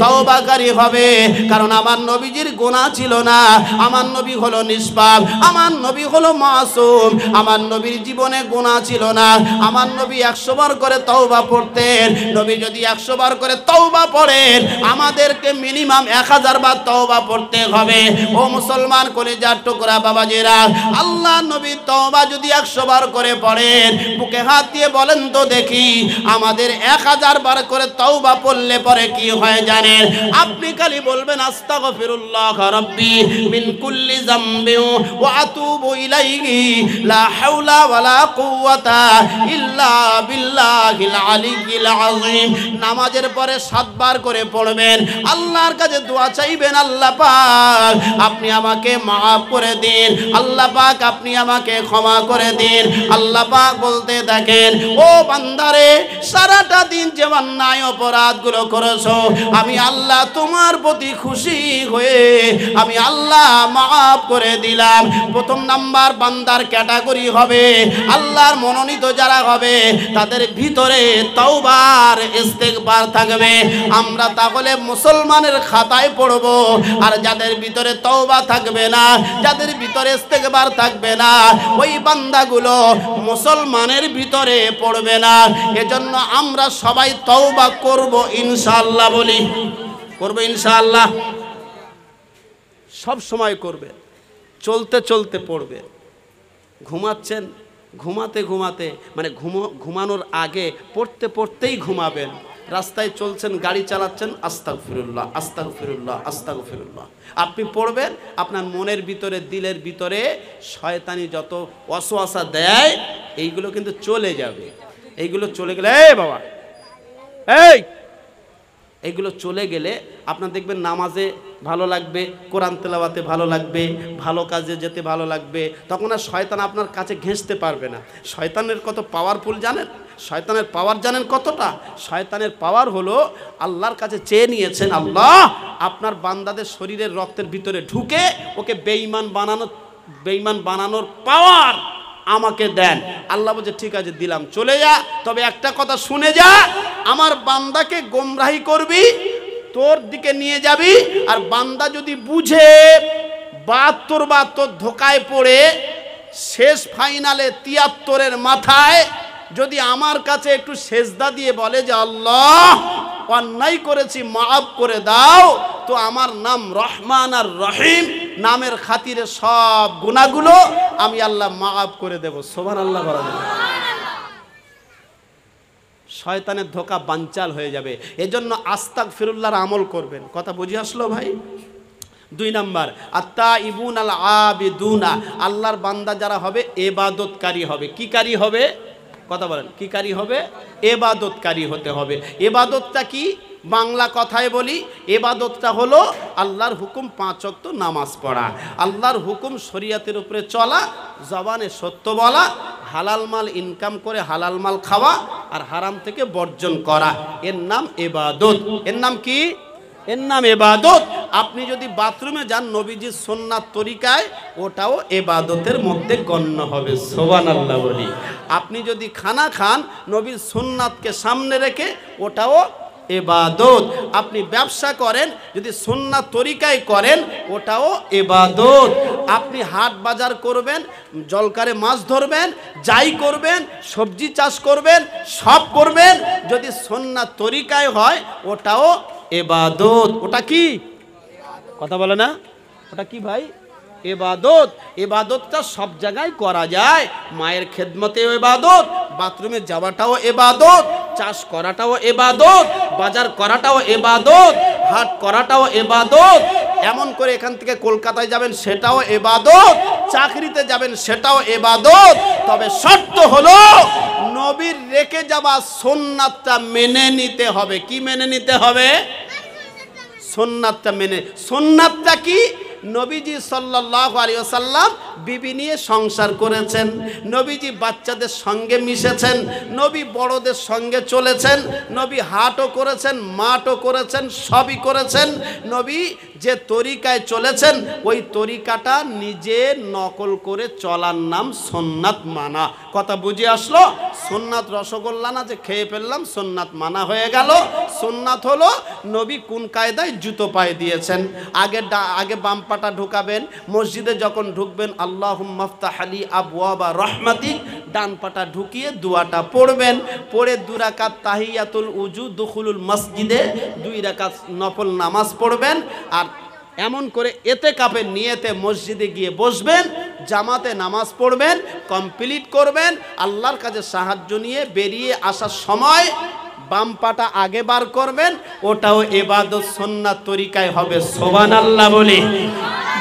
তওবাকারী হবে। কারণ আমার নবীজির গুনাহ ছিল না, আমার নবী হলো নিষ্পাপ, আমার নবী হলো মাসুম, আমার নবীর জীবনে গুনাহ ছিল না। আমার নবী 100 বার করে তওবা পড়তেন। নবী যদি 100 বার করে তওবা পড়েন, আমাদেরকে মিনিমাম 1000 বার তওবা পড়তে হবে। ও মুসলমান কলিজার টুকরা বাবাজিরা, আল্লাহ নবী তওবা যদি 100 বার করে পড়েন, বুকে হাত দিয়ে বলেন তো দেখি, আমাদের 1000 বার করে তওবা পড়লে পরে কি হয় জানেন? আপনি খালি বলবেন আস্তাগফিরুল্লাহ রাব্বি মিন কুল্লি যামবি ওয়া আতুবু ইলাইহি লা হাওলা ওয়ালা কুওয়াতা ইল্লা বিল্লাহিল আলিয়্যিল আযীম। নামাজের পরে 7 বার করে পড়বেন, আল্লাহর কাছে দোয়া চাইবেন, আল্লাহ পাক আপনি আমাকে মাফ করে দিন, আল্লাহ পাক আপনি আমাকে ক্ষমা করে দিন। আল্লাহ পাক বলতে থাকেন, ও বান্দারে, সারাটা দিন যে অন্যায় অপরাধগুলো করেছো, আমি আল্লাহ তোমার প্রতি খুশি হয়ে আমি আল্লাহ মাফ করে দিলাম। প্রথম নাম্বার বান্দার ক্যাটাগরি হবে, আল্লাহর মনোনীত যারা হবে তাদের ভিতরে তওবার ইস্তেগফার থাকবে। আমরা তাহলে মুসলমানের খাতায় পড়ব। আর যাদের ভিতরে তওবা থাকবে না, যাদের ভিতরে ইস্তেগফার থাকবে না, ওই বান্দাগুলো মুসলমানের ভিতরে পড়বে না। এজন্য আমরা সবাই তওবা করব ইনশাআল্লাহ। বলি করব ইনশাআল্লাহ। সব সময় করবে, চলতে চলতে পড়বে। ঘুমাচ্ছেন, ঘুমাতে ঘুমাতে মানে ঘুমানোর আগে পড়তে পড়তেই ঘুমাবেন। রাস্তায় চলছেন, গাড়ি চালাচ্ছেন, আস্তাগফিরুল্লাহ আস্তাগফিরুল্লাহ আস্তাগফিরুল্লাহ আপনি পড়বেন। আপনার মনের ভিতরে, দিলের ভিতরে শয়তানি যত ওয়াসওয়াসা দেয় এইগুলো কিন্তু চলে যাবে। এইগুলো চলে গেলে, এই বাবা এইগুলো চলে গেলে আপনার দেখবেন নামাজে ভালো লাগবে, কোরআন তেলাওয়াতে ভালো লাগবে, ভালো কাজে যেতে ভালো লাগবে। তখন আর শয়তান আপনার কাছে ঘেঁষতে পারবে না। শয়তানের কত পাওয়ারফুল জানেন? শয়তানের পাওয়ার জানেন কতটা? শয়তানের পাওয়ার হলো, আল্লাহর কাছে চেয়ে নিয়েছেন, আল্লাহ আপনার বান্দাদের শরীরের রক্তের ভিতরে ঢুকে ওকে বেঈমান বানানোর পাওয়ার আমাকে দেন। আল্লাহ বলছে ঠিক আছে দিলাম, চলে যা, তবে একটা কথা শুনে যা, আমার বান্দাকে গোমরাহি করবি, তোর দিকে নিয়ে যাবি। আর বান্দা যদি বুঝে 72 ধোকায় পড়ে শেষ ফাইনালে 73-এর মাথায় যদি আমার কাছে একটু সেজদা দিয়ে বলে যে আল্লাহ অন্যায় করেছি মাফ করে দাও, তো আমার নাম রহমান আর রহিম নামের খাতিরে সব গুনাহগুলো আমি আল্লাহ মাফ করে দেব। সুবহানাল্লাহ বলা যাবে। শয়তানের ধোকা বানচাল হয়ে যাবে। এজন্য আস্তাগফিরুল্লাহর আমল করবেন। কথা বুঝে আসলো ভাই? 2 নাম্বার, আত্তাইবুন আল আবিদুনা, আল্লাহর বান্দা যারা হবে ইবাদতকারী হবে। কি কারী হবে? কথা বলেন, কি কারী হবে? ইবাদতকারী হতে হবে। ইবাদতটা কি? বাংলা কথায় বলি, ইবাদতটা হলো আল্লাহর হুকুম 5 ওয়াক্ত নামাজ পড়া, আল্লাহর হুকুম শরীয়তের উপরে চলা, জবানে সত্য বলা, হালাল মাল ইনকাম করে হালাল মাল খাওয়া, আর হারাম থেকে বর্জন করা। এর নাম ইবাদত। এর নাম কি? এর নাম ইবাদত। আপনি যদি বাথরুমে যান নবীজির সুন্নাত তরিকায়, ওটাও ইবাদতের মধ্যে গণ্য হবে। সুবহানাল্লাহ বলি। আপনি যদি খানা খান নবীর সুন্নাতকে সামনে রেখে, ওটাও ইবাদত। আপনি ব্যবসা করেন যদি সুন্নাত তরিকায় করেন, ওটাও ইবাদত। আপনি হাট বাজার করবেন, জলকারে মাছ ধরবেন, যাই করবেন, সবজি চাষ করবেন, সব করবেন, যদি সুন্নাত তরিকায় হয় ওটাও ইবাদত। ওটা কি? কথা বলে না? ওটা কি ভাই? ইবাদত। ইবাদতটা সব জায়গায় করা যায়। মায়ের খেদমতেও ইবাদত, বাথরুমে যাওয়াটাও ইবাদত, চাষ করাটাও ইবাদত, বাজার করাটাও ইবাদত, হাট করাটাও ইবাদত। এমন করে এখান থেকে কলকাতায় যাবেন সেটাও ইবাদত, চাকরিতে যাবেন সেটাও ইবাদত। তবে শর্ত হলো নবীর রেখে যাওয়া সুন্নাতটা মেনে নিতে হবে। কি মেনে নিতে হবে? সুন্নাতটা মেনে। সুন্নাতটা কি? নবীজি সাল্লাল্লাহু আলাইহি ওয়াসাল্লাম বিবি নিয়ে সংসার করেছেন, নবীজি বাচ্চাদের সঙ্গে মিশেছেন, নবী বড়দের সঙ্গে চলেছেন, নবী হাটও করেছেন, মাটও করেছেন, সবই করেছেন। নবী যে তরিকায় চলেছেন ওই তরিকাটা নিজে নকল করে চলার নাম সুন্নাত মানা। কথা বুঝে আসলো? সুন্নাত রসগোল্লা না যে খেয়ে ফেললাম সুন্নাত মানা হয়ে গেল। সুন্নাত হলো নবী কোন কায়দায় জুতো পায়ে দিয়েছেন। আগে বাম পাটা ঢুকাবেন, মসজিদে যখন ঢুকবেন আল্লাহুম্মা ফতাহ লি আবওয়াবা রাহমাতিক, ডান পাটা ঢুকিয়ে দুয়াটা পড়বেন, পড়ে 2 রাকাত তাহিয়াতুল উজু দুখুলুল মসজিদে 2 রাকাত নফল নামাজ পড়বেন। আর এমন করে এতেকাফের নিয়তে মসজিদে গিয়ে বসবেন, জামাতে নামাজ পড়বেন, কমপ্লিট করবেন। আল্লাহর কাছে সাহায্য নিয়ে বেরিয়ে আসার সময় বাম পাটা আগে বার করবেন, ওটাও ইবাদত সুন্নাত তরিকায় হবে। সুবহানাল্লাহ বলি।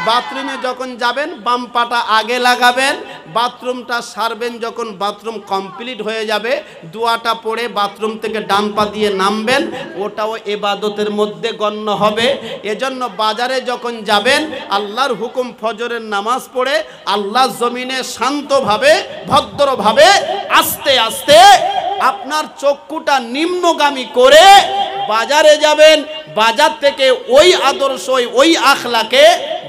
বাথরুমে যখন যাবেন বাম পাটা আগে লাগাবেন, বাথরুমটা সারবেন, যখন বাথরুম কমপ্লিট হয়ে যাবে দোয়াটা পড়ে বাথরুম থেকে ডান পা দিয়ে নামবেন, ওটাও ইবাদতের মধ্যে গণ্য হবে। এজন্য বাজারে যখন যাবেন আল্লাহর হুকুম ফজরের নামাজ পড়ে আল্লাহর জমিনে শান্তভাবে ভদ্রভাবে আস্তে আস্তে আপনার চক্ষুটা নিম্নগামী করে বাজারে যাবেন, বাজার থেকে ওই আদর্শ ওই আখলাকে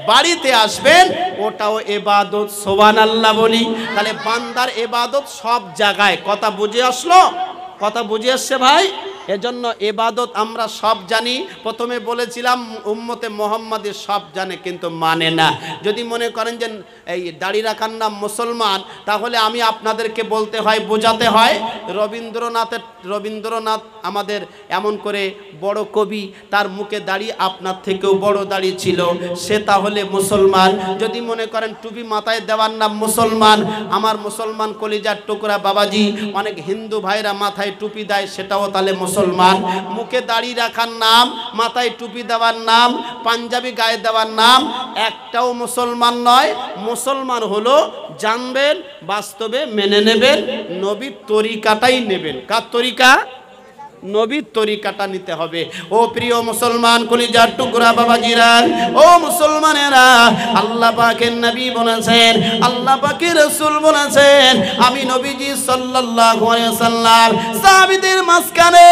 বাড়িতে আসবেন, ওটাও ইবাদত। সুবহানাল্লাহ বলি। তাহলে বান্দার ইবাদত সব জায়গায়। কথা বুঝে আসলো? কথা বুঝে আসছে ভাই? এজন্য ইবাদত আমরা সব জানি। প্রথমে বলেছিলাম উম্মতে মুহাম্মাদি সব জানে কিন্তু মানে না। যদি মনে করেন যে এই দাড়ি রাখার নাম মুসলমান, তাহলে আমি আপনাদেরকে বলতে হয়, বোঝাতে হয়। রবীন্দ্রনাথ আমাদের এমন করে বড় কবি, তার মুখে দাড়ি আপনার থেকেও বড় দাড়ি ছিল, সে তাহলে মুসলমান। যদি মনে করেন টুপি মাথায় দেওয়ার নাম মুসলমান, আমার মুসলমান কলিজার টুকরা বাবাজি অনেক হিন্দু ভাইরা মাথায় টুপি দেয়, সেটাও তাহলে মুসলমান। মুখে দাড়ি রাখার নাম, মাথায় টুপি দেওয়ার নাম, পাঞ্জাবি গায়ে দেওয়ার নাম একটাও মুসলমান নয়। মুসলমান হলো জানবেন, বাস্তবে মেনে নেবেন, নবীর তরিকাটাই নেবেন। কার তরিকা? নবীর তরিকাটা নিতে হবে। ও প্রিয় মুসলমান কলিজার টুকরা বাবাজিরা, ও মুসলমানেরা, আল্লাহ পাকের নবী বলেছেন, আল্লাহ পাকের রাসূল বলেছেন, আমি নবীজি সাল্লাল্লাহু আলাইহি ওয়াসাল্লাম সাহাবীদের মাঝখানে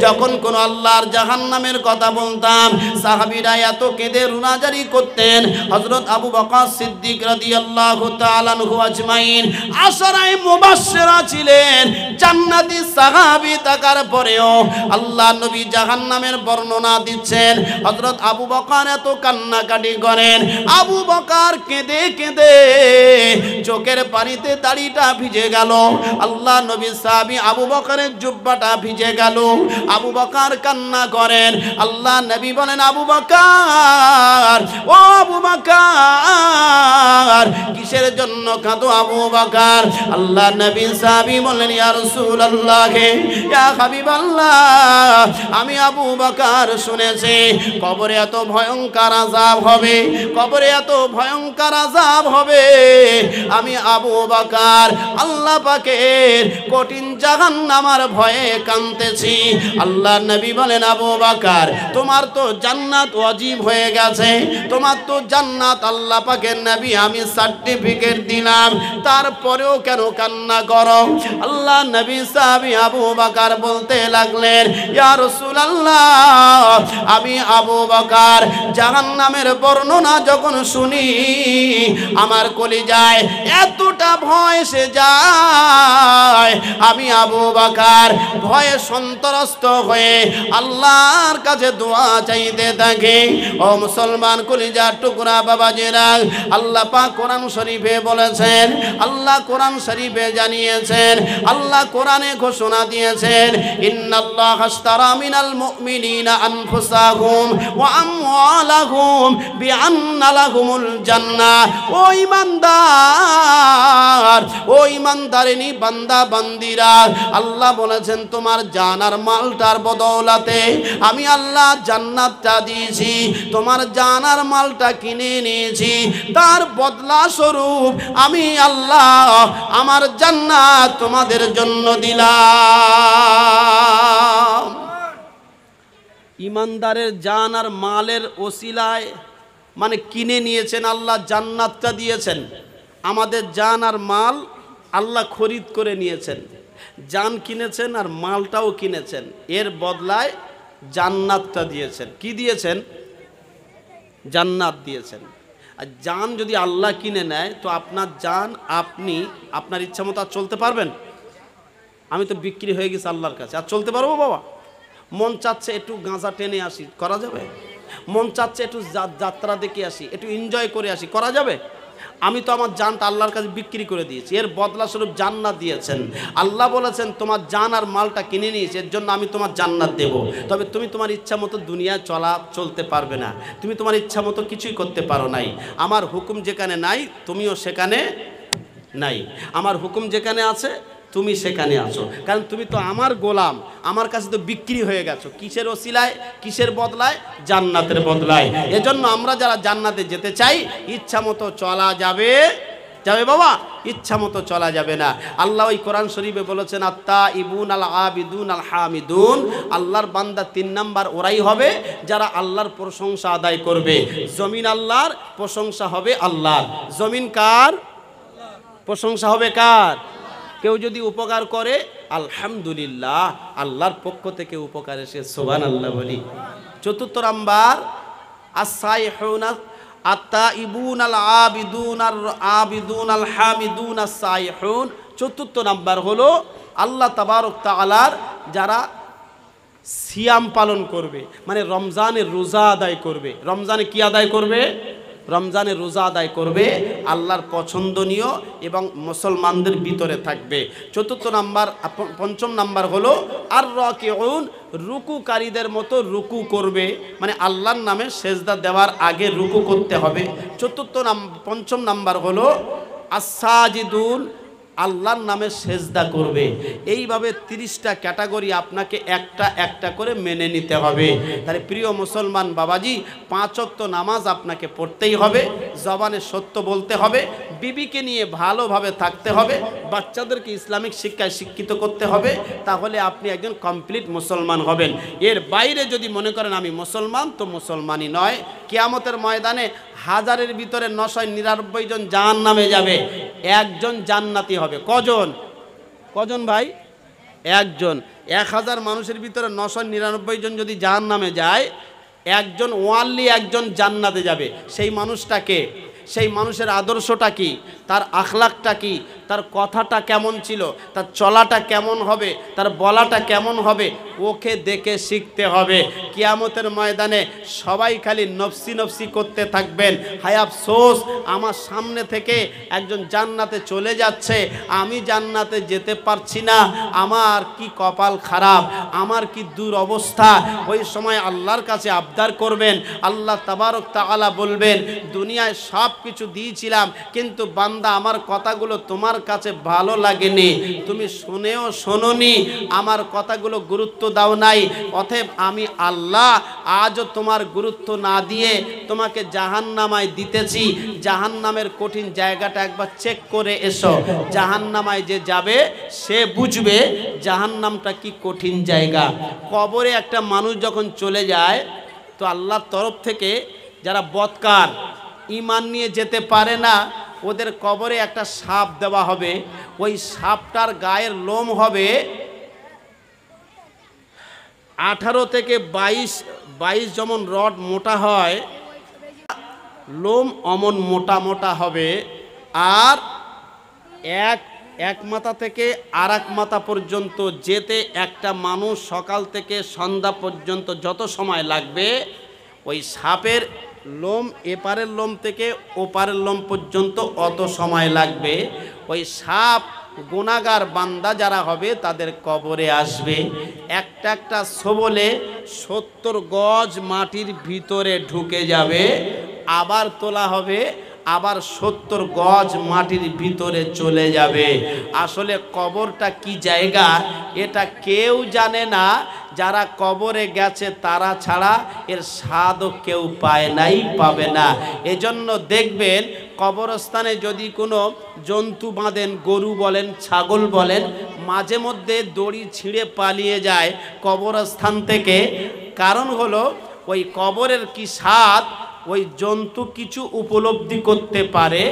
যখন কোন আল্লাহর জাহান্নামের কথা বলতাম, সাহাবীরা এত কেঁদে রুনাজারি করতেন। হযরত আবু বকর সিদ্দিক রাদিয়াল্লাহু তাআলা আনহু আজমাইন আশরায়ে মুবাশশিরা ছিলেন, জান্নাতি সাহাবী থাকার পরেও আল্লাহ নবী জাহান্নামের বর্ণনা দিচ্ছেন। হযরত আবু বকর এত কান্নাকাটি করেন, আবু বকর কেঁদে কেঁদে চোখের পানিতে দাড়িটা ভিজে গেল। আল্লাহ নবী সাহাবী আবু বকরের জুব্বাটা ভিজে গেল। আবু বকর কান্না করেন। আল্লাহ নবী বলেন, আবু বকর, ও আবু বকর, কিসের জন্য কাঁদো আবু বকর? আল্লাহ নবী সাহাবী বলেন, ইয়া রাসূলুল্লাহ, ইয়া হাবিবাল্লাহ, আমি আবু বকর শুনেছি কবরে এত ভয়ঙ্কর আযাব হবে, কবরে এত ভয়ঙ্কর আযাব হবে। আমি আবু বকর আল্লাহ পাকের কঠিন জাহান্নামের ভয়ে কাঁদতেছি। আল্লাহ নবী বলেন, আবু বকর, তোমার তো জান্নাত ওয়াজিব হয়ে গেছে, তোমার তো জান্নাত আল্লাহ পাকের নবী আমি সার্টিফিকেট দিলাম, তারপরেও কেন কান্না করো? আল্লাহ নবী সাহাবী আবু বকর বলতে লাগলেন, ইয়া রাসূলুল্লাহ, আমি আবু বকর জাহান্নামের বর্ণনা যখন শুনি আমার কলিজায় এতটা ভয় এসে যায়, আমি আবু বকর ভয়ে সন্ত্রস্ত হয়ে আল্লাহর কাছে দোয়া চাইতে থাকি। ও মুসলমান কলিজার টুকরা বাবাজিরা, আল্লাহ পাক কোরআন শরীফে বলেছেন, আল্লাহ কোরআন শরীফে জানিয়েছেন, আল্লাহ কোরআনে ঘোষণা দিয়েছেন, ইন্নাল্লাহা আশতারা মিনাল মুমিনিনা আনফুসাহুম ওয়া আমওয়ালাহুম বিআন্না লাহুমুল জান্নাহ। ও ঈমানদার, ও ঈমানদারিনী বান্দা বান্দিরা, আল্লাহ বলেছেন তোমার জান আর মালটার বদৌলতে আমি আল্লাহ জান্নাতটা দিয়েছি, তোমার জান আর মালটা কিনে নিয়েছি, তার বদলা স্বরূপ আমি আল্লাহ আমার জান্নাত তোমাদের জন্য দিলাম। ঈমানদারের জান আর মালের ওসিলায় মানে কিনে নিয়েছেন, আল্লাহ জান্নাতটা দিয়েছেন। আমাদের জান আর মাল আল্লাহ খরিদ করে নিয়েছেন, জান কিনেছেন আর মালটাও কিনেছেন, এর বদলায় জান্নাতটা দিয়েছেন। কি দিয়েছেন? জান্নাত দিয়েছেন। আর জান যদি আল্লাহ কিনে নেয় তো আপনার জান আপনি আপনার ইচ্ছা মতো আর চলতে পারবেন? আমি তো বিক্রি হয়ে গেছি আল্লাহর কাছে, আর চলতে পারবো বাবা? মন চাচ্ছে একটু গাঁজা টেনে আসি, করা যাবে? মন চাচ্ছে একটু যাত্রা দেখে আসি, একটু এনজয় করে আসি, করা যাবে? আমি তো আমার জানটা আল্লাহর কাছে বিক্রি করে দিয়েছি, এর বদলা স্বরূপ জান্নাত দিয়েছেন। আল্লাহ বলেছেন তোমার জান আর মালটা কিনে নিয়েছি, এর জন্য আমি তোমার জান্নাত দেব। তবে তুমি তোমার ইচ্ছা মতো দুনিয়ায় চলতে পারবে না, তুমি তোমার ইচ্ছা মতো কিছুই করতে পারো নাই। আমার হুকুম যেখানে নাই তুমিও সেখানে নাই, আমার হুকুম যেখানে আছে তুমি সেখানে আছো, কারণ তুমি তো আমার গোলাম, আমার কাছে তো বিক্রি হয়ে গেছো। কিসের ওসিলায়, কিসের বদলায়? জান্নাতের বদলায়। এজন্য আমরা যারা জান্নাতে যেতে চাই, ইচ্ছা মতো চলা যাবে যাবে বাবা? ইচ্ছা মতো চলা যাবে না। আল্লাহ ওই কোরআন শরীফে বলেছেন আত্তা ইবুন আল আবিদুন আল হামিদুন, আল্লাহর বান্দা 3 নাম্বার ওরাই হবে যারা আল্লাহর প্রশংসা আদায় করবে। জমিন আল্লাহর, প্রশংসা হবে আল্লাহর। জমিন কার? প্রশংসা হবে কার? কেউ যদি উপকার করে আলহামদুলিল্লাহ, আল্লাহর পক্ষ থেকে উপকার এসে সুবহানাল্লাহ বলি। 4 নাম্বার আস-সাইহুনা আত-তাইবুন আল আবিদুন আল হামিদুন আস-সাইহুন। 4 নাম্বার হলো আল্লাহ তাবারক তাআলার যারা সিয়াম পালন করবে, মানে রমজানের রোজা আদায় করবে। রমজানে কি আদায় করবে? রমজানের রোজা আদায় করবে, আল্লাহর পছন্দনীয় এবং মুসলমানদের ভিতরে থাকবে। 4 নাম্বার। 5 নাম্বার হলো আর রাকিউন, রুকুকারীদের মতো রুকু করবে, মানে আল্লাহর নামে সেজদা দেওয়ার আগে রুকু করতে হবে। 5 নাম্বার হলো আস-সাজিদুন, আল্লাহর নামে সেজদা করবে। এইভাবে 30টা ক্যাটাগরি আপনাকে একটা একটা করে মেনে নিতে হবে। তাহলে প্রিয় মুসলমান বাবাজি, 5 ওয়াক্ত নামাজ আপনাকে পড়তেই হবে, জবানে সত্য বলতে হবে, বিবিকে নিয়ে ভালোভাবে থাকতে হবে, বাচ্চাদেরকে ইসলামিক শিক্ষায় শিক্ষিত করতে হবে, তাহলে আপনি একজন কমপ্লিট মুসলমান হবেন। এর বাইরে যদি মনে করেন আমি মুসলমান, তো মুসলমানই নয়। কিয়ামতের ময়দানে 1000-এর ভিতরে 999 জন জাহান্নামে যাবে, একজন জান্নাতি হবে। কজন ভাই? একজন। 1000 মানুষের ভিতরে 999 জন যদি জাহান্নামে যায়, ওয়ানলি একজন জান্নাতে যাবে। সেই মানুষটাকে, সেই মানুষের আদর্শটা কি, তার আখলাকটা কি, তার কথাটা কেমন ছিল, তার চলাটা কেমন হবে, তার বলাটা কেমন হবে, ওকে দেখে শিখতে হবে। কিয়ামতের ময়দানে সবাই খালি নফসি নফসি করতে থাকবেন, হায় আফসোস আমার সামনে থেকে একজন জান্নাতে চলে যাচ্ছে, আমি জান্নাতে যেতে পারছি না, আমার কি কপাল খারাপ, আমার কি দুরবস্থা। ওই সময় আল্লাহর কাছে আবদার করবেন, আল্লাহ তাবারক তাআলা বলবেন দুনিয়ায় সব কিছু দিয়েছিলাম, কিন্তু বান্দা আমার কথাগুলো তোমার কাছে ভালো লাগেনি, তুমি শুনেও শোনোনি, আমার কথাগুলো গুরুত্ব দাও নাই, অতএব আমি আল্লাহ আজও তোমার গুরুত্ব না দিয়ে তোমাকে জাহান্নামায় দিতেছি। জাহান্নামের কঠিন জায়গাটা একবার চেক করে এসো, জাহান্নামায় যে যাবে সে বুঝবে জাহান্নামটা কি কঠিন জায়গা। কবরে একটা মানুষ যখন চলে যায়, তো আল্লাহর তরফ থেকে যারা বদকার, ঈমান নিয়ে যেতে পারে না, ওদের কবরে একটা সাপ দেওয়া হবে। ওই সাপটার গায়ের লোম হবে 18 থেকে 22 যেমন রড মোটা হয়, লোম অমন মোটা মোটা হবে। আর এক মাথা থেকে আর এক মাথা পর্যন্ত যেতে একটা মানুষ সকাল থেকে সন্ধ্যা পর্যন্ত যত সময় লাগবে, ওই সাপের লোম এপারের লোম থেকে ওপারের লোম পর্যন্ত অত সময় লাগবে। ওই সাপ গুনাহগার বান্দা যারা হবে তাদের কবরে আসবে, একটা একটা সবলে 70 গজ মাটির ভিতরে ঢুকে যাবে, আবার তোলা হবে, আবার 70 গজ মাটির ভিতরে চলে যাবে। আসলে কবরটা কি জায়গা এটা কেউ জানে না, যারা কবরে গেছে তারা ছাড়া এর স্বাদও কেউ পায় নাই, পাবে না। এজন্য দেখবেন কবরস্থানে যদি কোনো জন্তু বাঁধেন, গরু বলেন, ছাগল বলেন, মাঝে মধ্যে দড়ি ছিঁড়ে পালিয়ে যায় কবরস্থান থেকে। কারণ হলো ওই কবরের কি স্বাদ, ওই জন্তু কিছু উপলব্ধি করতে পারে,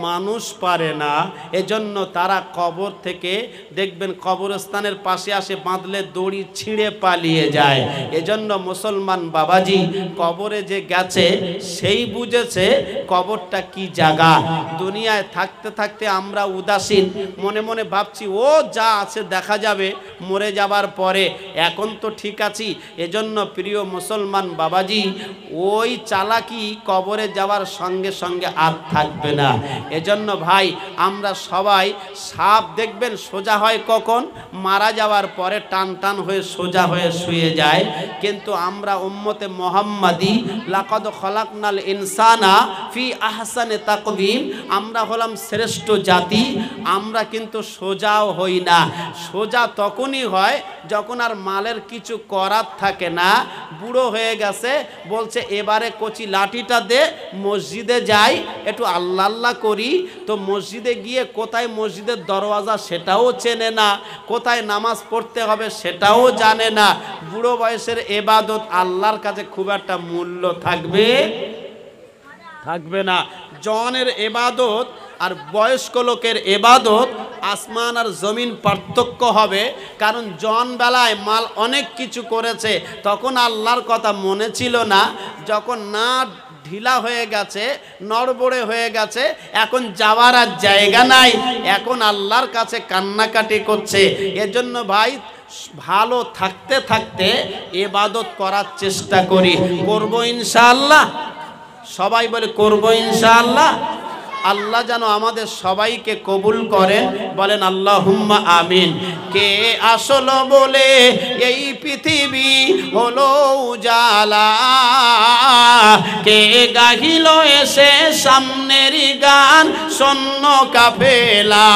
মানুষ পারে না। এজন্য তারা কবর থেকে দেখবেন কবরস্থানের পাশে আসে বাঁধলে দড়ি ছিঁড়ে পালিয়ে যায়। এজন্য মুসলমান বাবাজি কবরে যে গেছে সেই বুঝেছে কবরটা কি জায়গা। দুনিয়ায় থাকতে থাকতে আমরা উদাসীন, মনে মনে ভাবছি ও যা আছে দেখা যাবে মরে যাবার পরে, এখন তো ঠিক আছি। এজন্য প্রিয় মুসলমান বাবাজি ওই চালাকি কবরে যাওয়ার সঙ্গে সঙ্গে আর থাকবে না। এজন্য ভাই আমরা সবাই, সাপ দেখবেন সোজা হয় কখন? মারা যাওয়ার পরে টান টান হয়ে সোজা হয়ে শুয়ে যায়। কিন্তু আমরা উম্মতে মুহাম্মাদি লাকাদ খলাকনাল ইনসানা ফি আহসানি তাকওয়িম, আমরা হলাম শ্রেষ্ঠ জাতি। আমরা কিন্তু সোজাও হই না। সোজা তখনই হয় যখন আর মালের কিছু করার থাকে না, বুড়ো হয়ে গেছে, বলছে এবারে কচি লাঠিটা দে, মসজিদে যাই একটু আল্লাহ আল্লাহ করি। তো মসজিদে গিয়ে কোথায় মসজিদের দরওয়াজা সেটাও চেনে না, কোথায় নামাজ পড়তে হবে সেটাও জানে না। বুড়ো বয়সের ইবাদত আল্লাহর কাছে খুব একটা মূল্য থাকবে না। জনের ইবাদত আর বয়স্ক লোকের ইবাদত আসমান আর জমিন পার্থক্য হবে। কারণ জন বেলায় মাল অনেক কিছু করেছে, তখন আল্লাহর কথা মনে ছিল না। যখন না ঢিলা হয়ে গেছে, নড়বড়ে হয়ে গেছে, এখন যাওয়ার আর জায়গা নাই, এখন আল্লাহর কাছে কান্নাকাটি করছে। এজন্য ভাই ভালো থাকতে থাকতে ইবাদত করার চেষ্টা করি, করব ইনশাআল্লাহ। সবাই বলে করব ইনশাআল্লাহ। আল্লাহ যেন আমাদের সবাইকে কবুল করেন, বলেন আল্লাহুম্মা আমিন। কে আসলো বলে এই পৃথিবী হলো উজালা, কে গাহিল এসে সামনের গান শূন্য কাফেলা।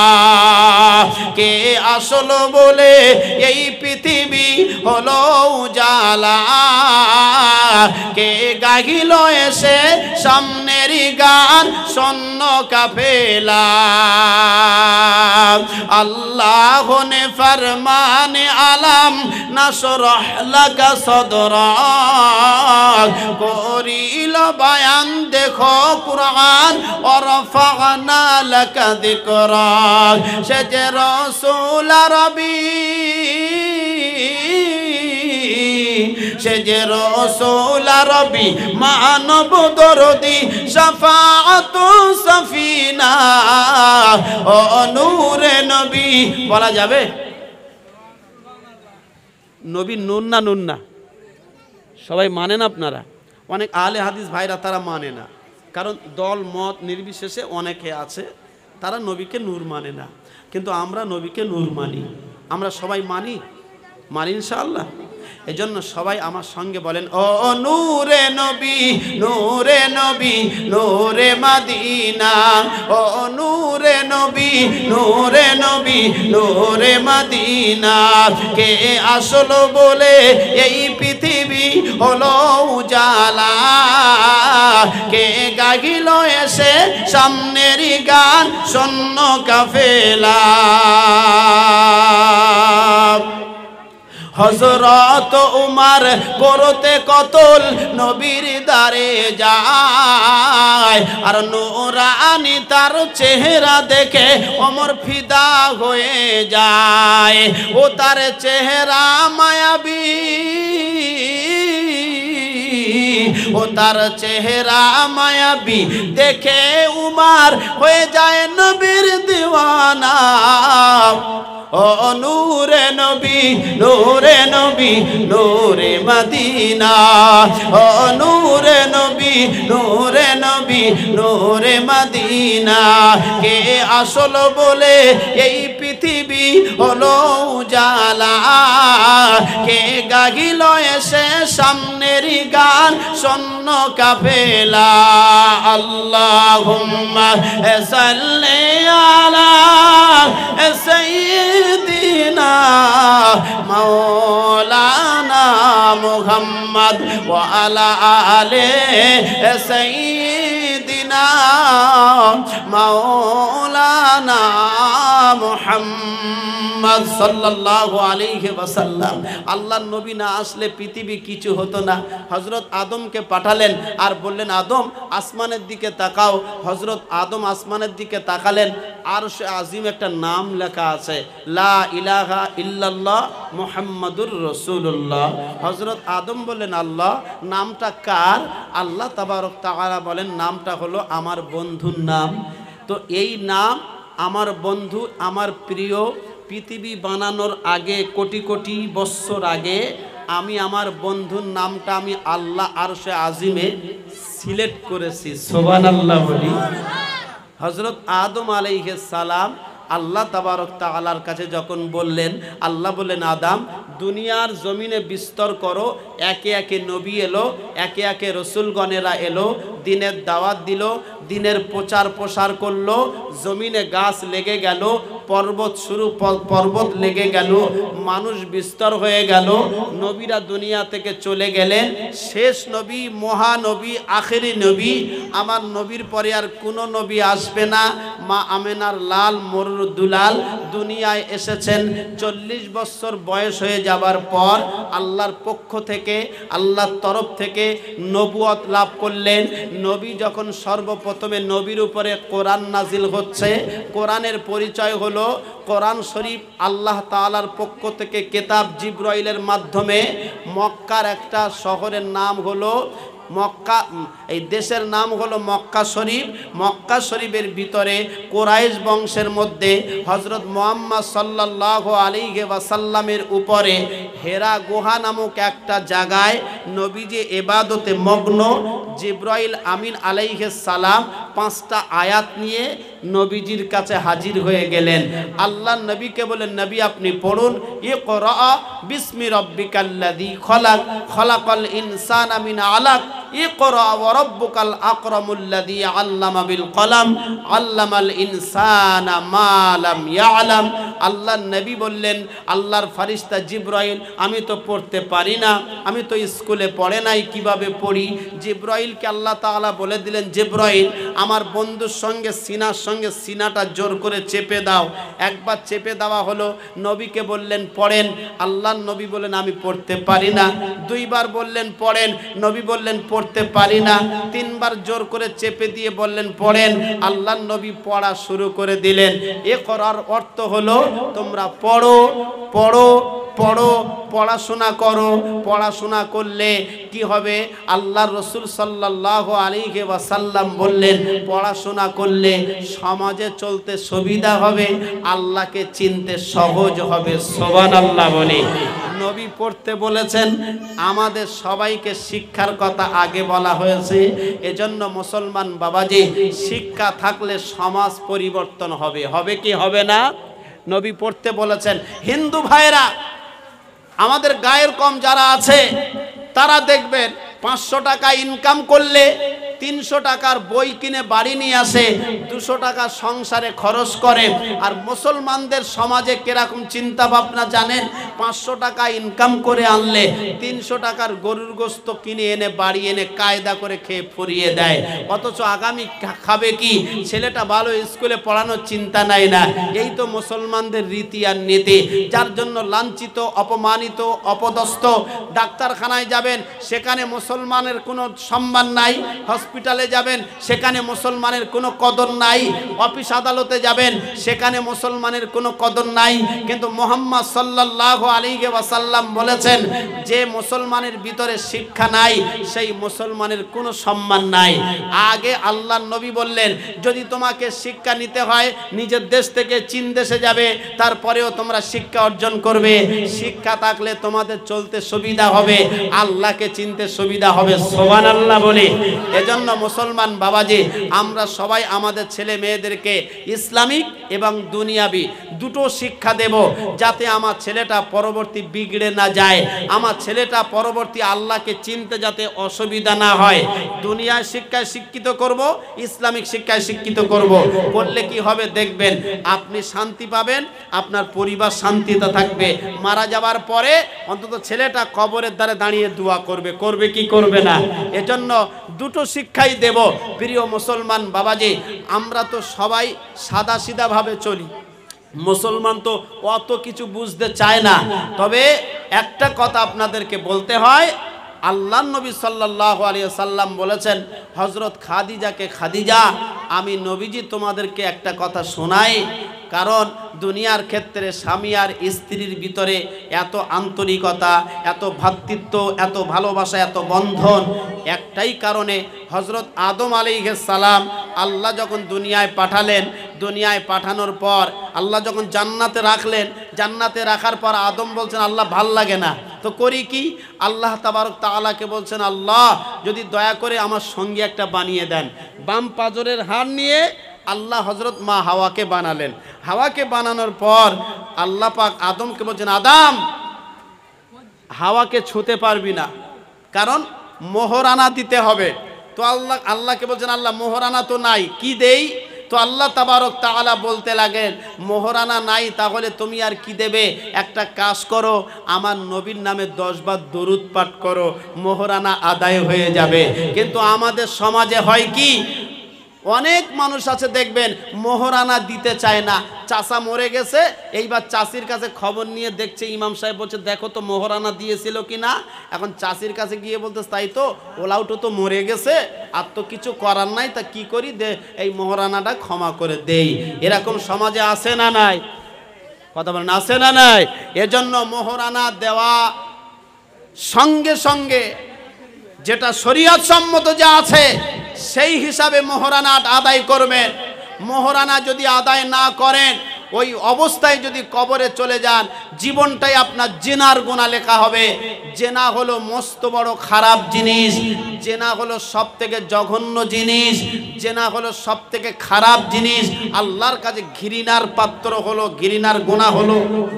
কে আসলো বলে এই পৃথিবী হলো উজালা, কে গাহিল এসে সামনের গান শূন্য কাফেলা। আল্লাহ নে ফরমানে আলাম নাশরাহ লাকা সদরাক, করিল বায়ান দেখো কুরআন ওয়ারফা'না লাকা যিকরাক। সে যে রাসূল আরবী, সে যে রাসূল আরবী মানব দরদি শাফাআত সাফিনা ও নূরে নবী। বলা যাবে নবী নূর না নূর না? সবাই মানেন আপনারা? অনেক আহলে হাদিস ভাইরা তারা মানে না, কারণ দল মত নির্বিশেষে অনেকে আছে তারা নবীকে নূর মানে না। কিন্তু আমরা নবীকে নূর মানি, আমরা সবাই মানি ইনশাআল্লাহ। এজন্য সবাই আমার সঙ্গে বলেন ও নূরে নবী, নূরে নবী, নূরে মদিনা। ও নূরে নবী, নূরে নবী, নূরে মদিনা। কে আসলো বলে এই পৃথিবী হলো উজালা, কে গাহিল এসে সামনের গান শূন্য কাফেলা। হযরত উমর করতে কতল নবীর দারে যায়, আর নূরানি তার চেহারা দেখে ওমর ফিদা হয়ে যায়। ও তার চেহারা মায়াবী, ও তার চেহারা মায়াবী দেখে উমর হয়ে যায় নবীর দিওয়ানা। ও নূরে নবী, নূরে নবী, নূরে মদিনা। ও নূরে নবী, নূরে নবী, নূরে মদিনা। কে আসলো বলে এই পৃথিবী হলো উজালা, কে গাহিল এসে সামনের গান শূন্য কাফেলা। আল্লাহুম্মা সাল্লি আলা সাইয়্যিদিনা মাওলানা মুহাম্মদ ওয়া আলা আলি সাইয়্যিদিনা মাওলানা মুহাম্মদ সাল্লাল্লাহু আলাইহি ওয়াসাল্লাম। আল্লাহর নবী না আসলে পৃথিবী কিছু হতো না। হযরত আদমকে পাঠালেন আর বললেন, আদম আসমানের দিকে তাকাও। হযরত আদম আসমানের দিকে তাকালেন, আরশে আজিম একটা নাম লেখা আছে, লা ইলাহা ইল্লাল্লাহ মুহাম্মাদুর রাসূলুল্লাহ। হযরত আদম বললেন, আল্লাহ নামটা কার? আল্লাহ তাবারক তাআলা বলেন, নামটা হলো আমার বন্ধুর নাম। তো এই নাম আমার বন্ধু, আমার প্রিয়, পৃথিবী বানানোর আগে কোটি কোটি বছর আগে আমি আমার বন্ধুর নামটা আমি আল্লাহ আরশে আজিমে সিলেক্ট করেছি। সুবহানাল্লাহ বলি। হযরত আদম আলাইহিস সালাম আল্লাহ তাবারক তাআলার কাছে যখন বললেন, আল্লাহ বললেন, আদম দুনিয়ার জমিনে বিস্তর করো। একে একে নবী এলো, একে একে রসুলগণেরা এলো, দিনের দাওয়াত দিল, দিনের প্রচার প্রসার করলো, জমিনে গাছ লেগে গেল, পর্বত লেগে গেল, মানুষ বিস্তর হয়ে গেল, নবীরা দুনিয়া থেকে চলে গেলেন। শেষ নবী, মহানবী, আখেরি নবী, আমার নবীর পরে আর কোনো নবী আসবে না। মা আমেনার লাল মরুর দুলাল দুনিয়ায় এসেছেন। 40 বছর বয়স হয়ে যাবার পর আল্লাহর পক্ষ থেকে, আল্লাহর তরফ থেকে নবুয়ত লাভ করলেন। নবী যখন সর্বপ্রথমে নবীর উপরে কোরআন নাজিল হচ্ছে, কোরআনের পরিচয় হলো কোরআন শরীফ আল্লাহ তাআলার পক্ষ থেকে কিতাব জিবরাইলের মাধ্যমে মক্কার একটা শহরের নাম হলো মক্কা, এই দেশের নাম হলো মক্কা শরীফ। মক্কা শরীফের ভিতরে কুরাইশ বংশের মধ্যে হযরত মুহাম্মদ সাল্লাল্লাহু আলাইহি ওয়াসাল্লামের উপরে হেরা গুহা নামক একটা জায়গায় নবীজি ইবাদতে মগ্ন। জিবরাইল আমিন আলাইহিস সালাম 5টা আয়াত নিয়ে নবীজির কাছে হাজির হয়ে গেলেন। আল্লাহ নবীকে বলেন, নবী আপনি পড়ুন, ইকরা বিসমি রাব্বিকাল্লাযী খলাক, খলাকাল ইনসানা মিন আলাক, ইকরা ওয়া রাব্বুকাল আকরামুল্লাযী আল্লামা বিল কলম, আল্লামাল ইনসানা মা লাম ইয়ালাম। আল্লাহ নবী বললেন, আল্লাহর ফেরেশতা জিবরাইল, আমি তো পড়তে পারি না, আমি তো স্কুলে পড়ে নাই, কিভাবে পড়ি? জিবরাইলকে আল্লাহ তাআলা বলে দিলেন, জিবরাইল আমার বন্ধুর সঙ্গে সিনার সঙ্গে সিনাটা জোর করে চেপে দাও। একবার চেপে দেওয়া হলো, নবীকে বললেন পড়েন। আল্লাহর নবী বললেন, আমি পড়তে পারি না। 2বার বললেন পড়েন, নবী বললেন পড়তে পারি না। 3বার জোর করে চেপে দিয়ে বললেন পড়েন। আল্লাহর নবী পড়া শুরু করে দিলেন। এ করার অর্থ হলো তোমরা পড়ো পড়ো পড়ো, পড়াশোনা করো। পড়াশোনা করলে কি হবে? আল্লাহর রাসূল সাল্লাল্লাহু আলাইহি ওয়াসাল্লাম বললেন, পড়াশোনা করলে সমাজে চলতে সুবিধা হবে, আল্লাহকে চিনতে সহজ হবে। সুবহানাল্লাহ বলি। নবী পড়তে বলেছেন। আমাদের সবাইকে শিক্ষার কথা আগে বলা হয়েছে। এজন্য মুসলমান বাবাজি, শিক্ষা থাকলে সমাজ পরিবর্তন হবে। হবে কি হবে না? নবী পড়তে বলেছেন। হিন্দু ভাইরা, আমাদের গায়ের কম যারা আছে তারা দেখবেন 500 টাকা ইনকাম করলে 300 টাকার বই কিনে বাড়ি নিয়ে আসে, 200 টাকা সংসারে খরচ করে। আর মুসলমানদের সমাজে কিরকম চিন্তা ভাবনা জানেন? 500 টাকা ইনকাম করে আনলে 300 টাকার গরুর গোশত কিনে এনে বাড়ি এনে কায়দা করে খেয়ে ফুরিয়ে দেয়। অথচ আগামী খাবে কি? ছেলেটা ভালো স্কুলে পড়ানোর চিন্তা নাই না। এই তো মুসলমানদের রীতি আর নীতি, যার জন্য লাঞ্ছিত, অপমানিত, অপদস্থ। ডাক্তারখানায় যাবেন, সেখানে মুসলমানের কোনো সম্মান নাই। হসপিটালে যাবেন, সেখানে মুসলমানের কোনো কদর নাই। অফিস আদালতে যাবেন, সেখানে মুসলমানের কোনো কদর নাই। কিন্তু মুহাম্মদ সাল্লাল্লাহু আলাইহি ওয়াসাল্লাম বলেছেন, যে মুসলমানের ভিতরে শিক্ষা নাই সেই মুসলমানের কোনো সম্মান নাই। আগে আল্লাহর নবী বললেন, যদি তোমাকে শিক্ষা নিতে হয় নিজের দেশ থেকে চীন দেশে যাবে, তারপরেও তোমরা শিক্ষা অর্জন করবে। শিক্ষা থাকলে তোমাদের চলতে সুবিধা হবে, আল্লাহকে চিনতে সুবিধা হবে। সুবহানাল্লাহ বলি। এজন্য মুসলমান বাবাজি, আমরা সবাই আমাদের ছেলে মেয়েদেরকে ইসলামিক এবং দুনিয়াবি দুটো শিক্ষা দেব, যাতে আমার ছেলেটা পরবর্তী বিগড়ে না যায়, আমার ছেলেটা পরবর্তী আল্লাহকে চিনতে যাতে অসুবিধা না হয়। দুনিয়ার শিক্ষায় শিক্ষিত করব, ইসলামিক শিক্ষায় শিক্ষিত করব। করলে কি হবে দেখবেন, আপনি শান্তি পাবেন, আপনার পরিবার শান্তিতে থাকবে। মারা যাবার পরে অন্তত ছেলেটা কবরের দ্বারে দাঁড়িয়ে দোয়া করবে, করবে কি করবে না? এজন্য দুটো শিক্ষাই দেব। প্রিয় মুসলমান বাবাজি, আমরা তো সবাই সাদা সিধা ভাবে চলি, মুসলমান তো অত কিছু বুঝতে চায় না। তবে একটা কথা আপনাদেরকে বলতে হয়, আল্লাহ নবী সাল্লাল্লাহু আলাইহি সাল্লাম বলেছেন হযরত খাদিজাকে, খাদিজা আমি নবীজি তোমাদেরকে একটা কথা শোনাই, কারণ দুনিয়ার ক্ষেত্রে স্বামী আর স্ত্রীর ভিতরে এত আন্তরিকতা, এত ভ্রাতৃত্ব, এত ভালোবাসা, এত বন্ধন একটাই কারণে। হযরত আদম আলাইহিস সালাম আল্লাহ যখন দুনিয়ায় পাঠালেন, দুনিয়ায় পাঠানোর পর আল্লাহ যখন জান্নাতে রাখলেন, জান্নাতে রাখার পর আদম বলছেন আল্লাহ ভাল লাগে না, তো করি কি? আল্লাহ তাবারক তাআলাকে বলছেন আল্লাহ যদি দয়া করে আমার সঙ্গে একটা বানিয়ে দেন। বাম পাজরের হাড় নিয়ে আল্লাহ হযরত মা হাওয়াকে বানালেন। হাওয়াকে বানানোর পর আল্লাহ পাক আদমকে বলছেন আদম হাওয়াকে ছুঁতে পারবি না, কারণ মোহরানা দিতে হবে। তো আল্লাহকে বলছেন আল্লাহ মোহরানা তো নাই, কি দেই? তো আল্লাহ তাবারক তাআলা বলতে লাগেন মোহরানা নাই, তাহলে তুমি আর কি দেবে? একটা কাজ করো, আমার নবীর নামে 10 বার দরুদ পাঠ করো, মোহরানা আদায় হয়ে যাবে। কিন্তু আমাদের সমাজে হয় কি, অনেক মানুষ আছে দেখবেন মোহরানা দিতে চায় না। চাচা মরে গেছে, এইবার চাষির কাছে খবর নিয়ে দেখছে, ইমাম সাহেব বলছে দেখো তো মোহরানা দিয়েছিল কি না। এখন চাষির কাছে গিয়ে বলতে তাই তো, ওলাউটো তো মরে গেছে, আর তো কিছু করার নাই, তা কি করি, দে এই মোহরানাটা ক্ষমা করে দেই। এরকম সমাজে আছে না নাই? কথা বলেন, আছে না নাই? এজন্য মোহরানা দেওয়া সঙ্গে সঙ্গে যেটা শরীয়ত সম্মত যা আছে সেই হিসাবে মোহরানা আদায় করবেন। মোহরানা যদি আদায় না করেন, ওই অবস্থায় যদি কবরে চলে যান, জীবনটাই আপনার জিনার গুনাহ লেখা হবে। জেনা হলো মস্ত বড় খারাপ জিনিস, জেনা হলো সব থেকে জঘন্য জিনিস, জেনা হলো সব থেকে খারাপ জিনিস। আল্লাহর কাছে ঘৃণার পাত্র হলো, ঘৃণার গুনাহ হলো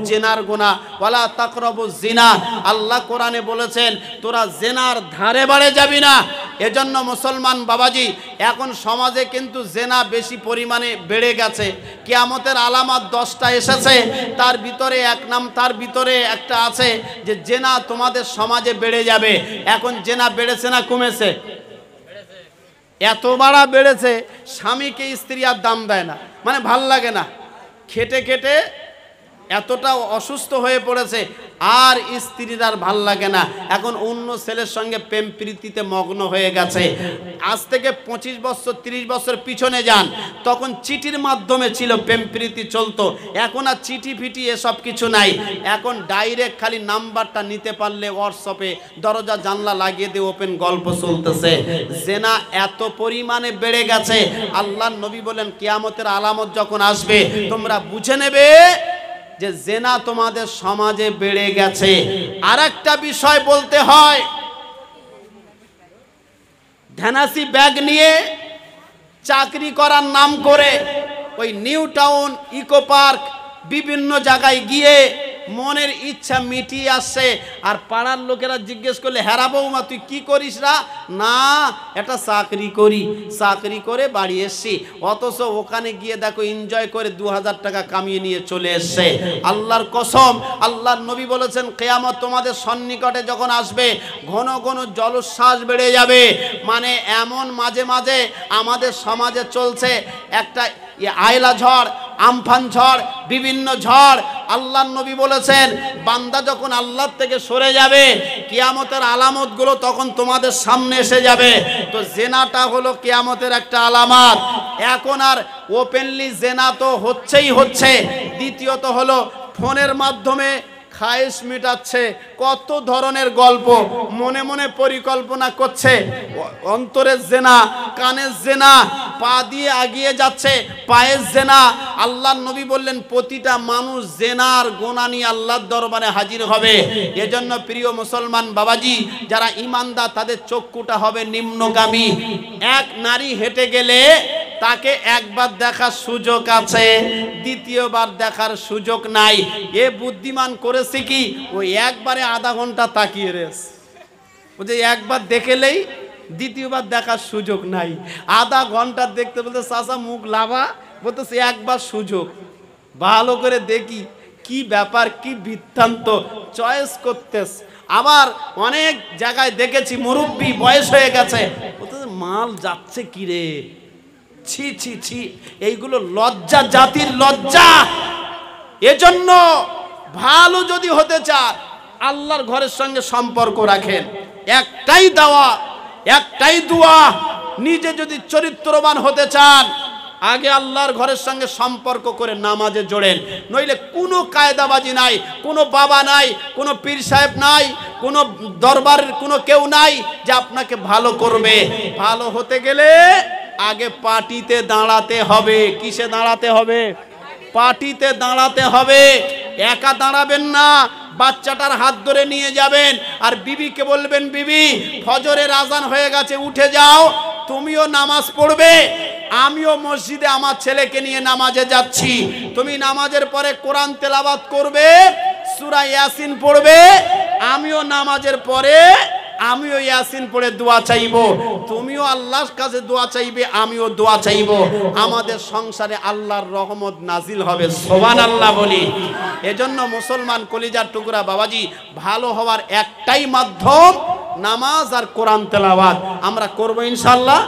জেনার গুনাহ। ওয়ালা তাকরাবু জিনা, আল্লাহ কোরআনে বলেছেন তোরা জেনার ধারে বাড়ে যাবি না। এজন্য মুসলমান বাবাজি, এখন সমাজে কিন্তু জেনা বেশি পরিমাণে বেড়ে গেছে। কিয়ামতের আলামত 10টা এসেছে, তার ভিতরে তার ভিতরে একটা আছে যে জেনা তোমাদের সমাজে বেড়ে যাবে। এখন জেনা বেড়েছে না কমেছে? এত বাড়া বেড়েছে, স্বামীকে স্ত্রী আর দাম দেয় না, মানে ভাল লাগে না, খেটে খেটে এতটা অসুস্থ হয়ে পড়েছে, আর স্ত্রীর আর ভাল লাগে না। এখন অন্য ছেলের সঙ্গে প্রেম প্রীতিতে মগ্ন হয়ে গেছে। আজ থেকে 25 বছর 30 বছর পিছনে যান, তখন চিঠির মাধ্যমে ছিল প্রেম প্রীতি চলতো। এখন আর চিঠি ফিটি এসব কিছু নাই, এখন ডাইরেক্ট খালি নাম্বারটা নিতে পারলে হোয়াটসঅ্যাপে দরজা জানলা লাগিয়ে দিয়ে ওপেন গল্প চলতেছে। জেনা এত পরিমাণে বেড়ে গেছে, আল্লাহর নবী বলেন কিয়ামতের আলামত যখন আসবে তোমরা বুঝে নেবে যে জেনা তোমাদের সমাজে বেড়ে গেছে। আর একটা বিষয় বলতে হয়, ধ্যানাসি ব্যাগ নিয়ে চাকরি করার নাম করে ওই নিউ টাউন, ইকো পার্ক, বিভিন্ন জায়গায় গিয়ে মনের ইচ্ছা মিটিয়ে আসছে। আর পাড়ার লোকেরা জিজ্ঞেস করলে হ্যাঁ বৌমা তুই কি করিস রা? না এটা চাকরি করি, চাকরি করে বাড়ি এসছি। অথচ ওখানে গিয়ে দেখো এনজয় করে 2000 টাকা কামিয়ে নিয়ে চলে এসছে। আল্লাহর কসম, আল্লাহর নবী বলেছেন কিয়ামত তোমাদের সন্নিকটে যখন আসবে ঘন ঘন জলোচ্ছ্বাস বেড়ে যাবে। মানে এমন মাঝে মাঝে আমাদের সমাজে চলছে একটা আয়লা ঝড়, আমফান ঝড়, বিভিন্ন ঝড়। আল্লাহর নবী বলেছেন বান্দা যখন আল্লাহর থেকে সরে যাবে কিয়ামতের আলামতগুলো তখন তোমাদের সামনে এসে যাবে। তো জেনাটা হলো কিয়ামতের একটা আলামত। এখন আর ওপেনলি জেনা তো হচ্ছেই হচ্ছে, দ্বিতীয়ত হলো ফোনের মাধ্যমে খায়েশ মিটাচ্ছে, কত ধরনের গল্প, মনে মনে পরিকল্পনা করছে, অন্তরের জেনা, কানের জেনা, পা দিয়ে আগিয়ে যাচ্ছে পায়ের জেনা। আল্লাহর নবী বললেন প্রতিটা মানুষ জেনার গোনা নিয়ে আল্লাহর দরবারে হাজির হবে। এজন্য প্রিয় মুসলমান বাবাজি, যারা ইমানদার তাদের চক্ষুটা হবে নিম্নগামী। এক নারী হেঁটে গেলে তাকে একবার দেখার সুযোগ আছে, দ্বিতীয়বার দেখার সুযোগ নাই। এ বুদ্ধিমান করেছে কি, ওই একবারে আধা ঘন্টা তাকিয়ে রয়েছে। বলছে একবার দেখেলেই দ্বিতীয়বার দেখার সুযোগ নাই। আধা ঘন্টা দেখতে বলতে চাচা মুখ লাভা, বলতেছে একবার সুযোগ, ভালো করে দেখি কি ব্যাপার, কি বৃত্তান্ত, চয়েস করতেস। আবার অনেক জায়গায় দেখেছি মুরব্বী বয়স হয়ে গেছে, বলতেছে মাল যাচ্ছে কি রে, ছি ছি ছি, এইগুলো লজ্জা, জাতির লজ্জা। এজন্য ভালো যদি হতে চান আল্লাহর ঘরের সঙ্গে সম্পর্ক রাখেন। একটাই দাওয়া, একটাই দোয়া, নিজে যদি চরিত্রবান হতে চান আগে আল্লাহর ঘরের সঙ্গে সম্পর্ক করে নামাজে জোড়েন। নইলে কোনো কায়দাবাজি নাই, কোনো বাবা নাই, কোনো পীর সাহেব নাই, কোনো দরবারের কোনো কেউ নাই যে আপনাকে ভালো করবে। ভালো হতে গেলে আগে পার্টিতে দাঁড়াতে হবে। কিসে দাঁড়াতে হবে? পার্টিতে দাঁড়াতে হবে। একা দাঁড়াবেন না, বাচ্চাটার হাত ধরে নিয়ে যাবেন আর বিবিকে বলবেন বিবি ফজরের আজান হয়ে গেছে, উঠে যাও, তুমিও নামাজ পড়বে, আমিও মসজিদে আমার ছেলেকে নিয়ে নামাজে যাচ্ছি। তুমি নামাজের পরে কোরআন তেলাওয়াত করবে, সূরা ইয়াসিন পড়বে, আমিও নামাজের পরে আমিও ইয়াসিন পড়ে দোয়া চাইবো, তুমিও আল্লাহর কাছে দোয়া চাইবে, আমিও দোয়া চাইবো। আমাদের সংসারে আল্লাহর রহমত নাজিল হবে। সুবহানাল্লাহ বলি। এজন্য মুসলমান কলিজার টুকরা বাবাজি, ভালো হওয়ার একটাই মাধ্যম নামাজ আর কোরআন তেলাওয়াত। আমরা করব ইনশাআল্লাহ,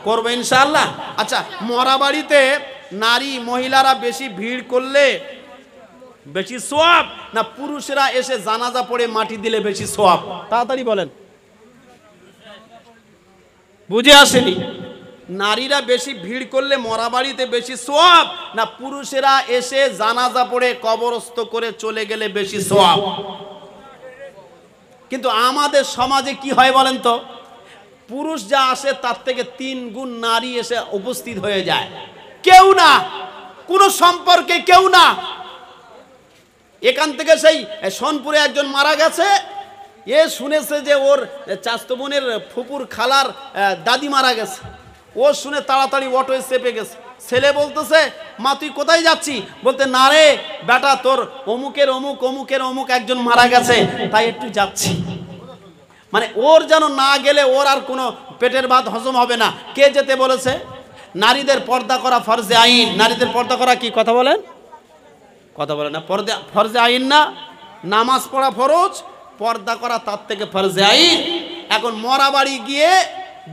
করব ইনশাআল্লাহ। আচ্ছা, মরা বাড়িতে নারী মহিলারা বেশি ভিড় করলে বেশি সওয়াব, না পুরুষরা এসে জানাজা পড়ে মাটি দিলে বেশি সওয়াব? তাড়াতাড়ি বলেন, বুঝে আসেনি? নারীরা বেশি ভিড় করলে মরা বাড়িতে বেশি সওয়াব, না পুরুষেরা এসে জানাজা পড়ে কবরস্থ করে চলে গেলে বেশি সওয়াব? কিন্তু আমাদের সমাজে কি হয় বলেন তো, পুরুষ যা আসে তার থেকে 3 গুণ নারী এসে উপস্থিত হয়ে যায়। কেউ না, কোনো সম্পর্কে কেউ না। এখান থেকে সেই সোনপুরে একজন মারা গেছে, এ শুনেছে যে ওর চাচতো বোনের ফুপুর খালার দাদি মারা গেছে। ও শুনে তাড়াতাড়ি অটোয় চেপে গেছে। ছেলে বলতেছে মা তুই কোথায় যাচ্ছি? বলতে না রে বেটা, তোর অমুকের অমুক অমুকের অমুক একজন মারা গেছে, তাই একটু যাচ্ছি। মানে ওর যেন না গেলে ওর আর কোনো পেটের ভাত হজম হবে না। কে যেতে বলেছে? নারীদের পর্দা করা ফরজে আইন। নারীদের পর্দা করা কি, কথা বলেন, কথা বলেন না? পর্দা ফরজে আইন না? নামাজ পড়া ফরজ, পর্দা করা তার থেকে ফরজে আইন। এখন মরা বাড়ি গিয়ে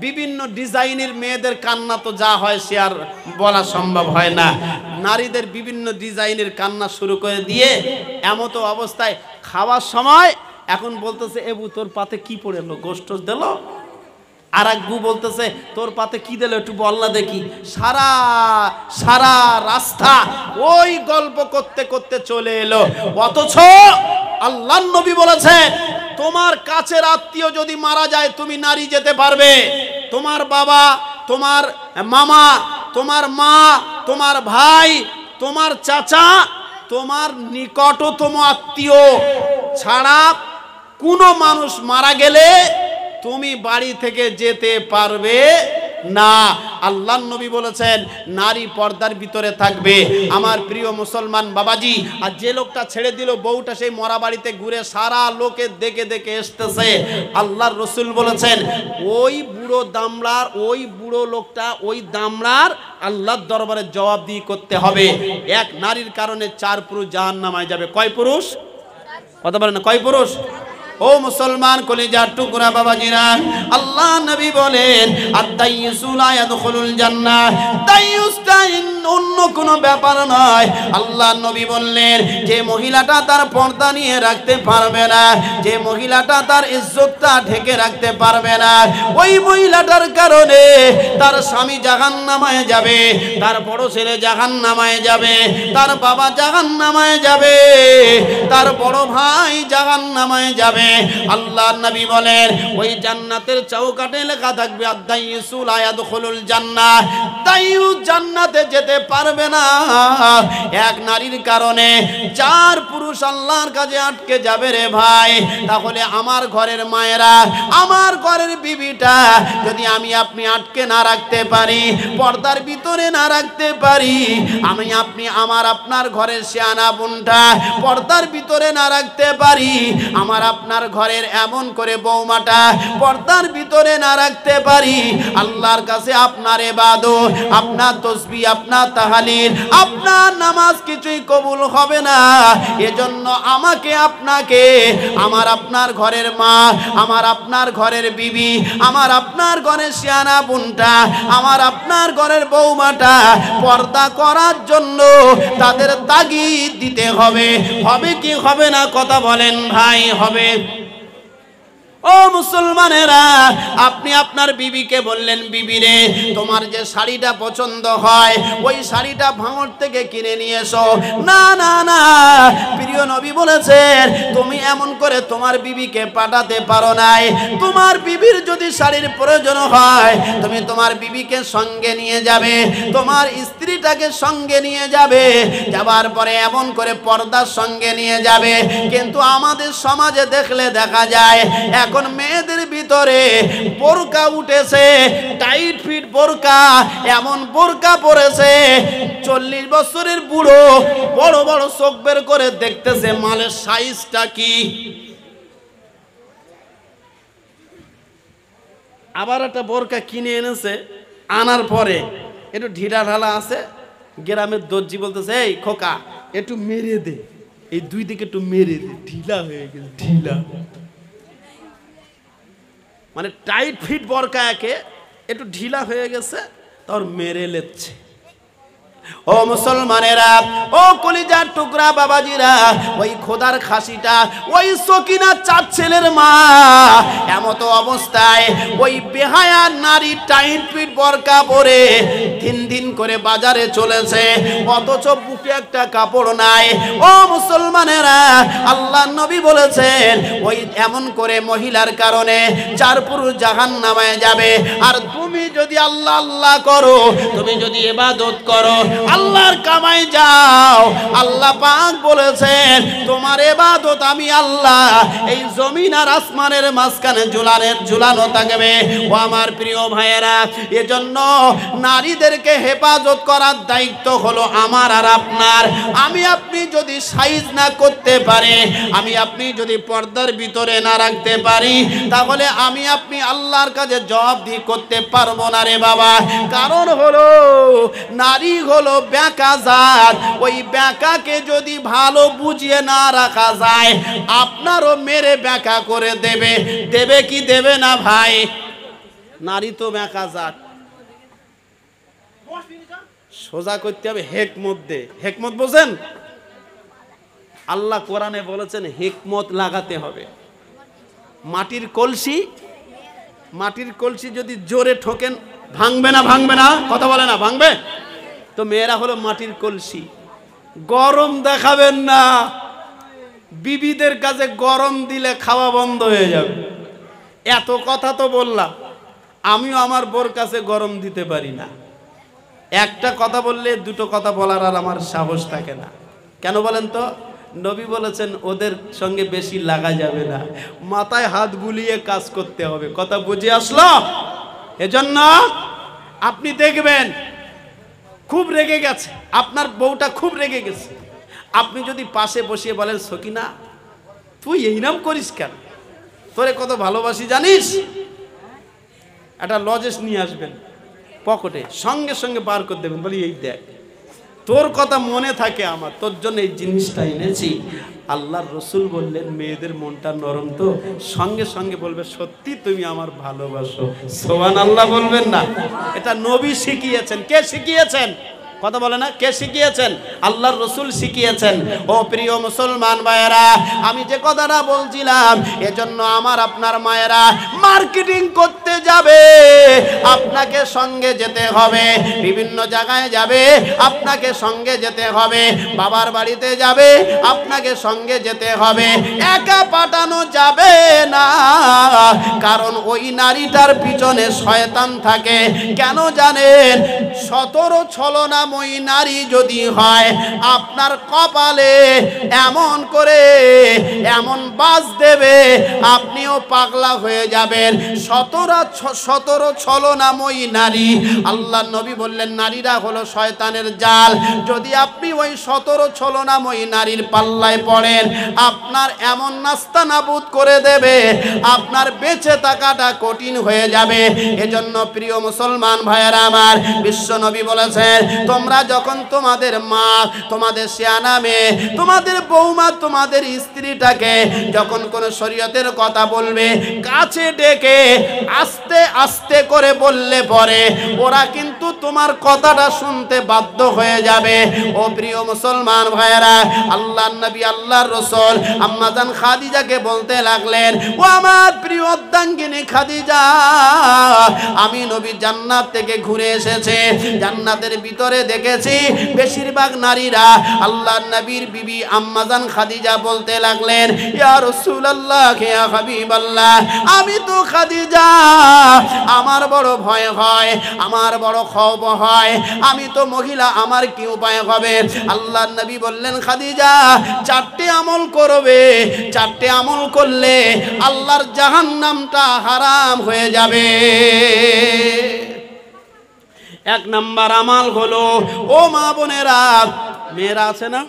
বিভিন্ন ডিজাইনের মেয়েদের কান্না তো যা হয় সে আর বলা সম্ভব হয় না। নারীদের বিভিন্ন ডিজাইনের কান্না শুরু করে দিয়ে এমতো অবস্থায় খাওয়ার সময় এখন বলতেছে এবু তোর পাতে কি পড়েলো, গোশত দিল? আর এক বউ বলতেছে তোর পাতে কি দিল একটু বল না দেখি। সারা সারা রাস্তা ওই গল্প করতে করতে চলে এলো। অথচ আল্লাহর নবী বলেছে তোমার কাছের আত্মীয় যদি মারা যায় তুমি নারী যেতে পারবে। তোমার বাবা, তোমার মামা, তোমার মা, তোমার ভাই, তোমার চাচা, তোমার নিকটতম আত্মীয় ছাড়া কোনো মানুষ মারা গেলে তুমি বাড়ি থেকে যেতে পারবে না। আল্লাহর নবী বলেছেন নারী পর্দার ভিতরে থাকবে। আমার প্রিয় মুসলমান বাবাজি, আর যে লোকটা ছেড়ে দিল বউটা সেই মরা বাড়িতে ঘুরে সারা লোকে দেখে দেখে আসতেছে, আল্লাহর রসুল বলেছেন ওই বুড়ো দামড়ার, ওই বুড়ো লোকটা, ওই দামড়ার আল্লাহর দরবারে জবাবদিহি করতে হবে। এক নারীর কারণে 4 পুরুষ জাহান্নামে যাবে। কয় পুরুষ? কথা বলেন না, কয় পুরুষ? ও মুসলমান কলিজার টুকরা বাবাজিরা, আল্লাহ নবী বলেন আদ-দাইয়ুসু লা ইয়াদখুলুল জান্নাহ। দাইয়ুসটা অন্য কোনো ব্যাপার নয়। আল্লাহ নবী বললেন যে মহিলাটা তার পর্দা নিয়ে রাখতে পারবে না, যে মহিলাটা তার ইজ্জতটা ঢেকে রাখতে পারবে না, ওই মহিলাটার কারণে তার স্বামী জাহান্নামে যাবে, তার বড় ছেলে জাহান্নামে যাবে, তার বাবা জাহান্নামে যাবে, তার বড় ভাই জাহান্নামে যাবে। আল্লাহর নবী বলেন ওই জান্নাতের চৌকাঠে লেখা থাকবে আদ-দাইয়ুসু লা ইয়াদখুলুল জান্নাহ, দাইয়ুস জান্নাতে যেতে পারবে না। এক নারীর কারণে চার পুরুষ আল্লাহর কাছে আটকে যাবে রে ভাই। তাহলে আমার ঘরের মায়েরা, আমার ঘরের বিবিটা যদি আমি আপনি আটকে না রাখতে পারি, পর্দার ভিতরে না রাখতে পারি, আমি আপনি আমার আপনার ঘরের শিয়ানা বোনটা পর্দার ভিতরে না রাখতে পারি, আমার আপনার ঘরের এমন করে বৌমাটা পর্দার ভিতরে না রাখতে পারি, আল্লাহর কাছে আপনার ইবাদত, আপনার তাসবিহ, আপনার তাহলিল, আপনার নামাজ কিছুই কবুল হবে না। এজন্য আমাকে আপনাকে আমার আপনার ঘরের মা, আমার আপনার ঘরের বিবি, আমার আপনার ঘরের শিয়ানা বোনটা, আমার আপনার ঘরের বৌমাটা পর্দা করার জন্য তাদের তাগিদ দিতে হবে। হবে কি হবে না কথা বলেন ভাই? হবে। ও মুসলমানেরা, আপনি আপনার বিবিকে বললেন, বিবি রে তোমার যে শাড়িটা পছন্দ হয় ওই শাড়িটা ভাঙড় থেকে কিনে নিয়ে এসো। না না না, প্রিয় নবী বলেছেন তুমি এমন করে তোমার বিবিকে পাঠাতে পারো নাই। তোমার বিবির যদি শাড়ির প্রয়োজন হয় তুমি তোমার বিবিকে সঙ্গে নিয়ে যাবে, তোমার স্ত্রীটাকে সঙ্গে নিয়ে যাবে, যাবার পরে এমন করে পর্দার সঙ্গে নিয়ে যাবে। কিন্তু আমাদের সমাজে দেখলে দেখা যায় এখন মেয়েদের ভিতরে বোরকা উঠেছে, টাইট ফিট বোরকা, এমন বোরকা পরেছে 40 বছরের বুড়ো বড় বড় চোখ বের করে দেখতেছে মালের সাইজটা কি। আবার একটা বোরকা কিনে এনেছে, আনার পরে একটু ঢিলা ঢালা আছে, গ্রামের দর্জি বলতেছে এই খোকা একটু মেরে দে, এই দুই দিকে একটু মেরে দে, ঢিলা হয়ে গেছে, ঢিলা। মানে টাইট ফিট বোরকা একে একটু ঢিলা হয়ে গেছে, তোর মেরে লেচ্ছে। ও মুসলমানেরা, ও কলিজার টুকরা বাবাজিরা, ওই খোদার খাসিটা, ওই সকিনা চার ছেলের মা এমতো অবস্থায় ওই বেহায়া নারী টাইট ফিট বোরকা পরে দিন দিন করে বাজারে চলেছে, অথচ বুকে একটা কাপড় নাই। ও মুসলমানেরা, আল্লাহ নবী বলেছেন ওই এমন করে মহিলার কারণে চার পুরুষ জাহান্নামে যাবে। আর তুমি যদি আল্লাহ আল্লাহ করো, তুমি যদি ইবাদত করো, আল্লাহর কামাই যাও, আল্লাহ পাক বলেছেন তোমার ইবাদত আমি আল্লাহ এই জমিন আর আসমানের মাঝখানে ঝুলানো থাকবে। ও আমার প্রিয় ভাইয়েরা, এজন্য নারীদেরকে হেফাজত করার দায়িত্ব হলো আমার আর আপনার। আমি আপনি যদি সাইজ না করতে পারে, আমি আপনি যদি পর্দার ভিতরে না রাখতে পারি, তাহলে আমি আপনি আল্লাহর কাছে জবাবদিহি করতে পারবো না রে বাবা। কারণ হলো নারী হলো ব্যাকা জাত, ওই ব্যাকাকে যদি ভালো বুঝিয়ে না রাখা যায় আপনারও মেরে ব্যাকা করে দেবে। দেবে কি দেবে না ভাই? নারী তো ব্যাকা জাত, সোজা করতে হবে হেকমত দে। হেকমত বোঝেন? আল্লাহ কোরআনে বলেছেন হিকমত লাগাতে হবে। মাটির কলসি, মাটির কলসি যদি জোরে ঠোকেন ভাঙবে না? ভাঙবে না? কথা বলে না ভাঙবে? তো মেয়েরা হলো মাটির কলসি। গরম দেখাবেন না, বিবিদের কাছে গরম দিলে খাওয়া বন্ধ হয়ে যাবে। এত কথা তো বললাম, আমিও আমার বোর কাছে গরম দিতে পারি না। একটা কথা বললে দুটো কথা বলার আর আমার সাহস থাকে না। কেন বলেন তো? নবী বলেছেন ওদের সঙ্গে বেশি লাগা যাবে না, মাথায় হাত বুলিয়ে কাজ করতে হবে। কথা বুঝে আসলো? এজন্য আপনি দেখবেন খুব রেগে গেছে, আপনার বউটা খুব রেগে গেছে, আপনি যদি পাশে বসিয়ে বলেন সকিনা তুই এই নাম করিস কেন, তোরে কত ভালোবাসি জানিস, একটা লজেস নিয়ে আসবেন পকেটে, সঙ্গে সঙ্গে বার করে দেবেন, বলি এই দেখ তোর কথা মনে থাকে আমার, তোর জন্য এই জিনিসটা এনেছি। আল্লাহর রসুল বললেন মেয়েদের মনটা নরম, তো সঙ্গে সঙ্গে বলবে সত্যি তুমি আমার ভালোবাসো। সুবহানাল্লাহ বলবেন না? এটা নবী শিখিয়েছেন। কে শিখিয়েছেন? কথা বলে না? কে শিখিয়েছেন? আল্লাহর রাসূল শিখিয়েছেন। ও প্রিয় মুসলমান ভাইয়েরা, আমি যে কথাটা বলছিলাম, এজন্য আমার আপনার মায়েরা মার্কেটিং করতে যাবে, আপনাকে সঙ্গে যেতে হবে। বিভিন্ন জায়গায় যাবে, আপনাকে সঙ্গে যেতে হবে। বাবার বাড়িতে যাবে, আপনাকে সঙ্গে যেতে হবে। একা পাঠানো যাবে না, কারণ ওই নারীটার পিছনে শয়তান থাকে। কেন জানেন? 17 ছলনাময়ী নারী যদি হয়, আপনার কপালে এমন করে এমন বাজ দেবে, আপনিও পাগলা হয়ে যাবেন। 17 ছলনাময়ী নারী, আল্লাহ নবী বললেন নারীরা হলো শয়তানের জাল। যদি আপনি ওই 17 ছলনাময়ী নারীর পাল্লায় পড়েন, আপনার এমন নাস্তানাবুদ করে দেবে, আপনার বেঁচে থাকাটা কঠিন হয়ে যাবে। এজন্য প্রিয় মুসলমান ভাইয়েরা আমার, বিশ্ব নবী বলেছেন, তোমরা যখন তোমাদের মা, তোমাদের শিয়ানা মেয়ে, তোমাদের বৌমা, তোমাদের স্ত্রীটাকে যখন কোন শরীয়তের কথা বলবে, কাছে ডেকে আস্তে আস্তে করে বললে পরে ওরা কিন্তু তোমার কথাটা শুনতে বাধ্য হয়ে যাবে। ও প্রিয় মুসলমান ভাইয়েরা, আল্লাহর নবী, আল্লাহর রাসূল আম্মা জান খাদিজাকে বলতে লাগলেন, ও আমার প্রিয় অর্ধাঙ্গিনী খাদিজা, আমি নবী জান্নাত থেকে ঘুরে এসেছে, জান্নাতের ভিতরে দেখেছি বেশিরভাগ নারীরা। আল্লাহর নবীর বিবি আম্মা জান খাদিজা বলতে লাগলেন, ইয়া রাসূলুল্লাহ, ইয়া হাবিবাল্লাহ, আমি তো খাদিজা, আমার বড় ভয় হয়, আমার বড় খৌফ হয়, আমি তো মহিলা, আমার কি উপায় হবে? আল্লাহর নবী বললেন, খাদিজা, 4টি আমল করবে, 4টি আমল করলে আল্লাহর জাহান্নামটা হারাম হয়ে যাবে। 1 নাম্বার আমল হলো, ও মা বোনেরা, মেয়েরা আছে না,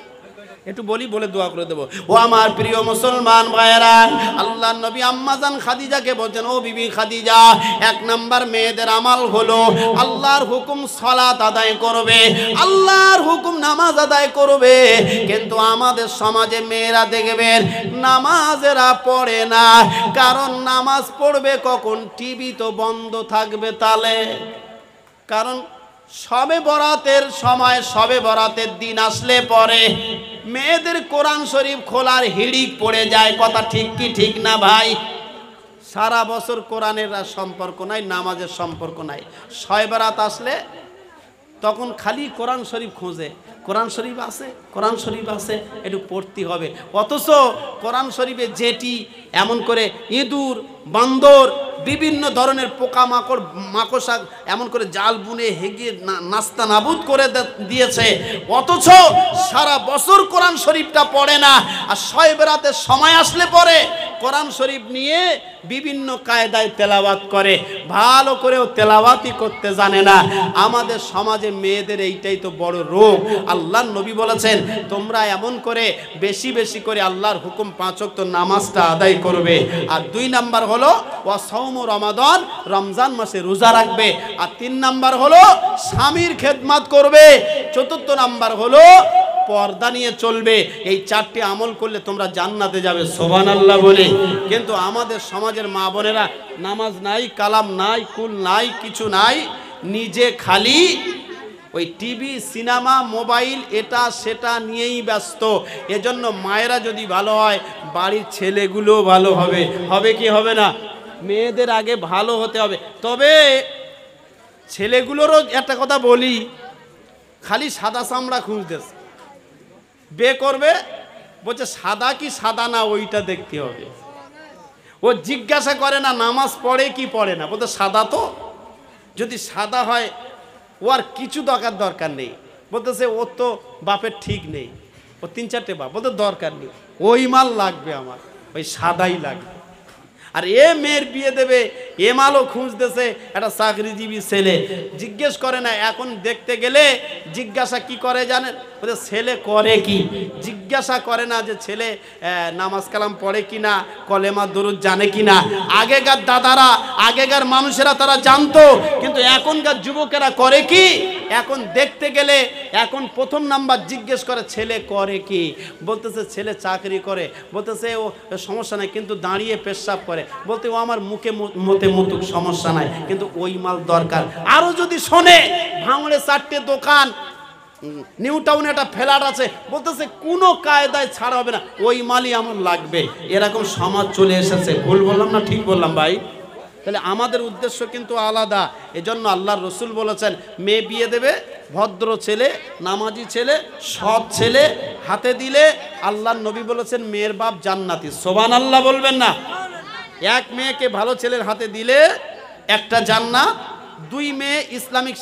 একটু বলি, বলে দোয়া করে দেবো। ও আমার প্রিয় মুসলমান ভাইয়েরা, আল্লাহর নবী আম্মা জান খাদিজাকে বলছেন, ও বিবি খাদিজা, 1 নাম্বার মেয়েদের আমল হলো আল্লাহর হুকুম সালাত আদায় করবে, আল্লাহর হুকুম নামাজ আদায় করবে। কিন্তু আমাদের সমাজে মেয়েরা দেখবেন নামাজেরা পড়ে না, কারণ নামাজ পড়বে কখন? টিভি তো বন্ধ থাকবে তালে। কারণ শবে বরাতের সময়, শবে বরাতের দিন আসলে পরে মেয়েদের কোরআন শরীফ খোলার হিড়িক পড়ে যায়। কথা ঠিক কি ঠিক না ভাই? সারা বছর কোরআনের সম্পর্ক নাই, নামাজের সম্পর্ক নাই। শবে বরাত আসলে তখন খালি কোরআন শরীফ খোঁজে, কোরআন শরীফ আছে, কোরআন শরীফ আছে, একটু পড়তে হবে। অথচ কোরআন শরীফে যেটি এমন করে ইঁদুর, বান্দর, বিভিন্ন ধরনের পোকামাকড়, মাকড়সা এমন করে জাল বুনে হেগিয়ে নাস্তা নাবুদ করে দিয়েছে, অথচ সারা বছর কোরআন শরীফটা পড়ে না। আর শবে বরাতের সময় আসলে পরে কোরআন শরীফ নিয়ে বিভিন্ন কায়দায় তেলাওয়াত করে, ভালো করেও তেলাওয়াতই করতে জানে না। আমাদের সমাজে মেয়েদের এইটাই তো বড় রোগ। আল্লাহর নবী বলেছেন, তোমরা এমন করে বেশি বেশি করে আল্লাহর হুকুম 5 ওয়াক্ত নামাজটা আদায় করবে। আর 2 নাম্বার হলো ওয়া সাওমু রমাদান, রমজান মাসে রোজা রাখবে। আর 3 নাম্বার হলো স্বামীর খেদমত করবে। 4র্থ নাম্বার হলো পর্দা নিয়ে চলবে। এই 4টি আমল করলে তোমরা জান্নাতে যাবে, সুবহানাল্লাহ বলে। কিন্তু আমাদের সমাজের মা বোনেরা নামাজ নাই, কালাম নাই, কুল নাই, কিছু নাই, নিজে খালি ওই টিভি, সিনেমা, মোবাইল, এটা সেটা নিয়েই ব্যস্ত। এজন্য মায়েরা যদি ভালো হয়, বাড়ির ছেলেগুলো ভালো হবে। হবে কি হবে না? মেয়েদের আগে ভালো হতে হবে। তবে ছেলেগুলোরও একটা কথা বলি, খালি সাদা চামড়া খুঁজতেছে, বিয়ে করবে বলছে সাদা কি সাদা না ওইটা দেখতে হবে। ও জিজ্ঞাসা করে না নামাজ পড়ে কি পড়ে না, বলতে সাদা তো। যদি সাদা হয় ও আর কিছু দরকার নেই, বলতেছে ও তো বাপের ঠিক নেই, ও 3-4টে বাপ, বলতে দরকার নেই, ওই মাল লাগবে আমার, ওই সাদাই লাগবে। আর এ মেয়ের বিয়ে দেবে, এ মালও খুঁজতেছে একটা চাকরিজীবী ছেলে, জিজ্ঞেস করে না। এখন দেখতে গেলে জিজ্ঞাসা কি করে জানেন? বলতে ছেলে করে কি, জিজ্ঞাসা করে না যে ছেলে নামাজ কালাম পড়ে কি না, কলেমা দরুদ জানে কি না। আগেকার দাদারা, আগেকার মানুষেরা তারা জানতো, কিন্তু এখনকার যুবকেরা করে কি? এখন দেখতে গেলে এখন 1ম নাম্বার জিজ্ঞেস করে ছেলে করে কি। বলতেছে ছেলে চাকরি করে, বলতেছে ও সমস্যা নাই, কিন্তু দাঁড়িয়ে পেশাব করে, বলতে ও আমার মুখে মতে মুতুক, সমস্যা নাই, কিন্তু ওই মাল দরকার। আরো যদি শোনে ভাঙড়ে 4টে দোকান, নিউ টাউনে একটা ফ্ল্যাট আছে, বলতেছে কোনো কায়দায় ছাড়া হবে না, ওই মালই আমার লাগবে। এরকম সমাজ চলে এসেছে। ভুল বললাম না ঠিক বললাম ভাই? তাহলে আমাদের উদ্দেশ্য কিন্তু আলাদা। এজন্য আল্লাহর রসুল বলেছেন, মেয়ে বিয়ে দেবে ভদ্র ছেলে, নামাজি ছেলে, সৎ ছেলে হাতে দিলে আল্লাহর নবী বলেছেন মেয়ের বাপ জান্নাতি। সুবহানাল্লাহ বলবেন না? এক মেয়েকে ভালো ছেলের হাতে দিলে একটা জান্নাত, দুই মেয়ে ইসলামিক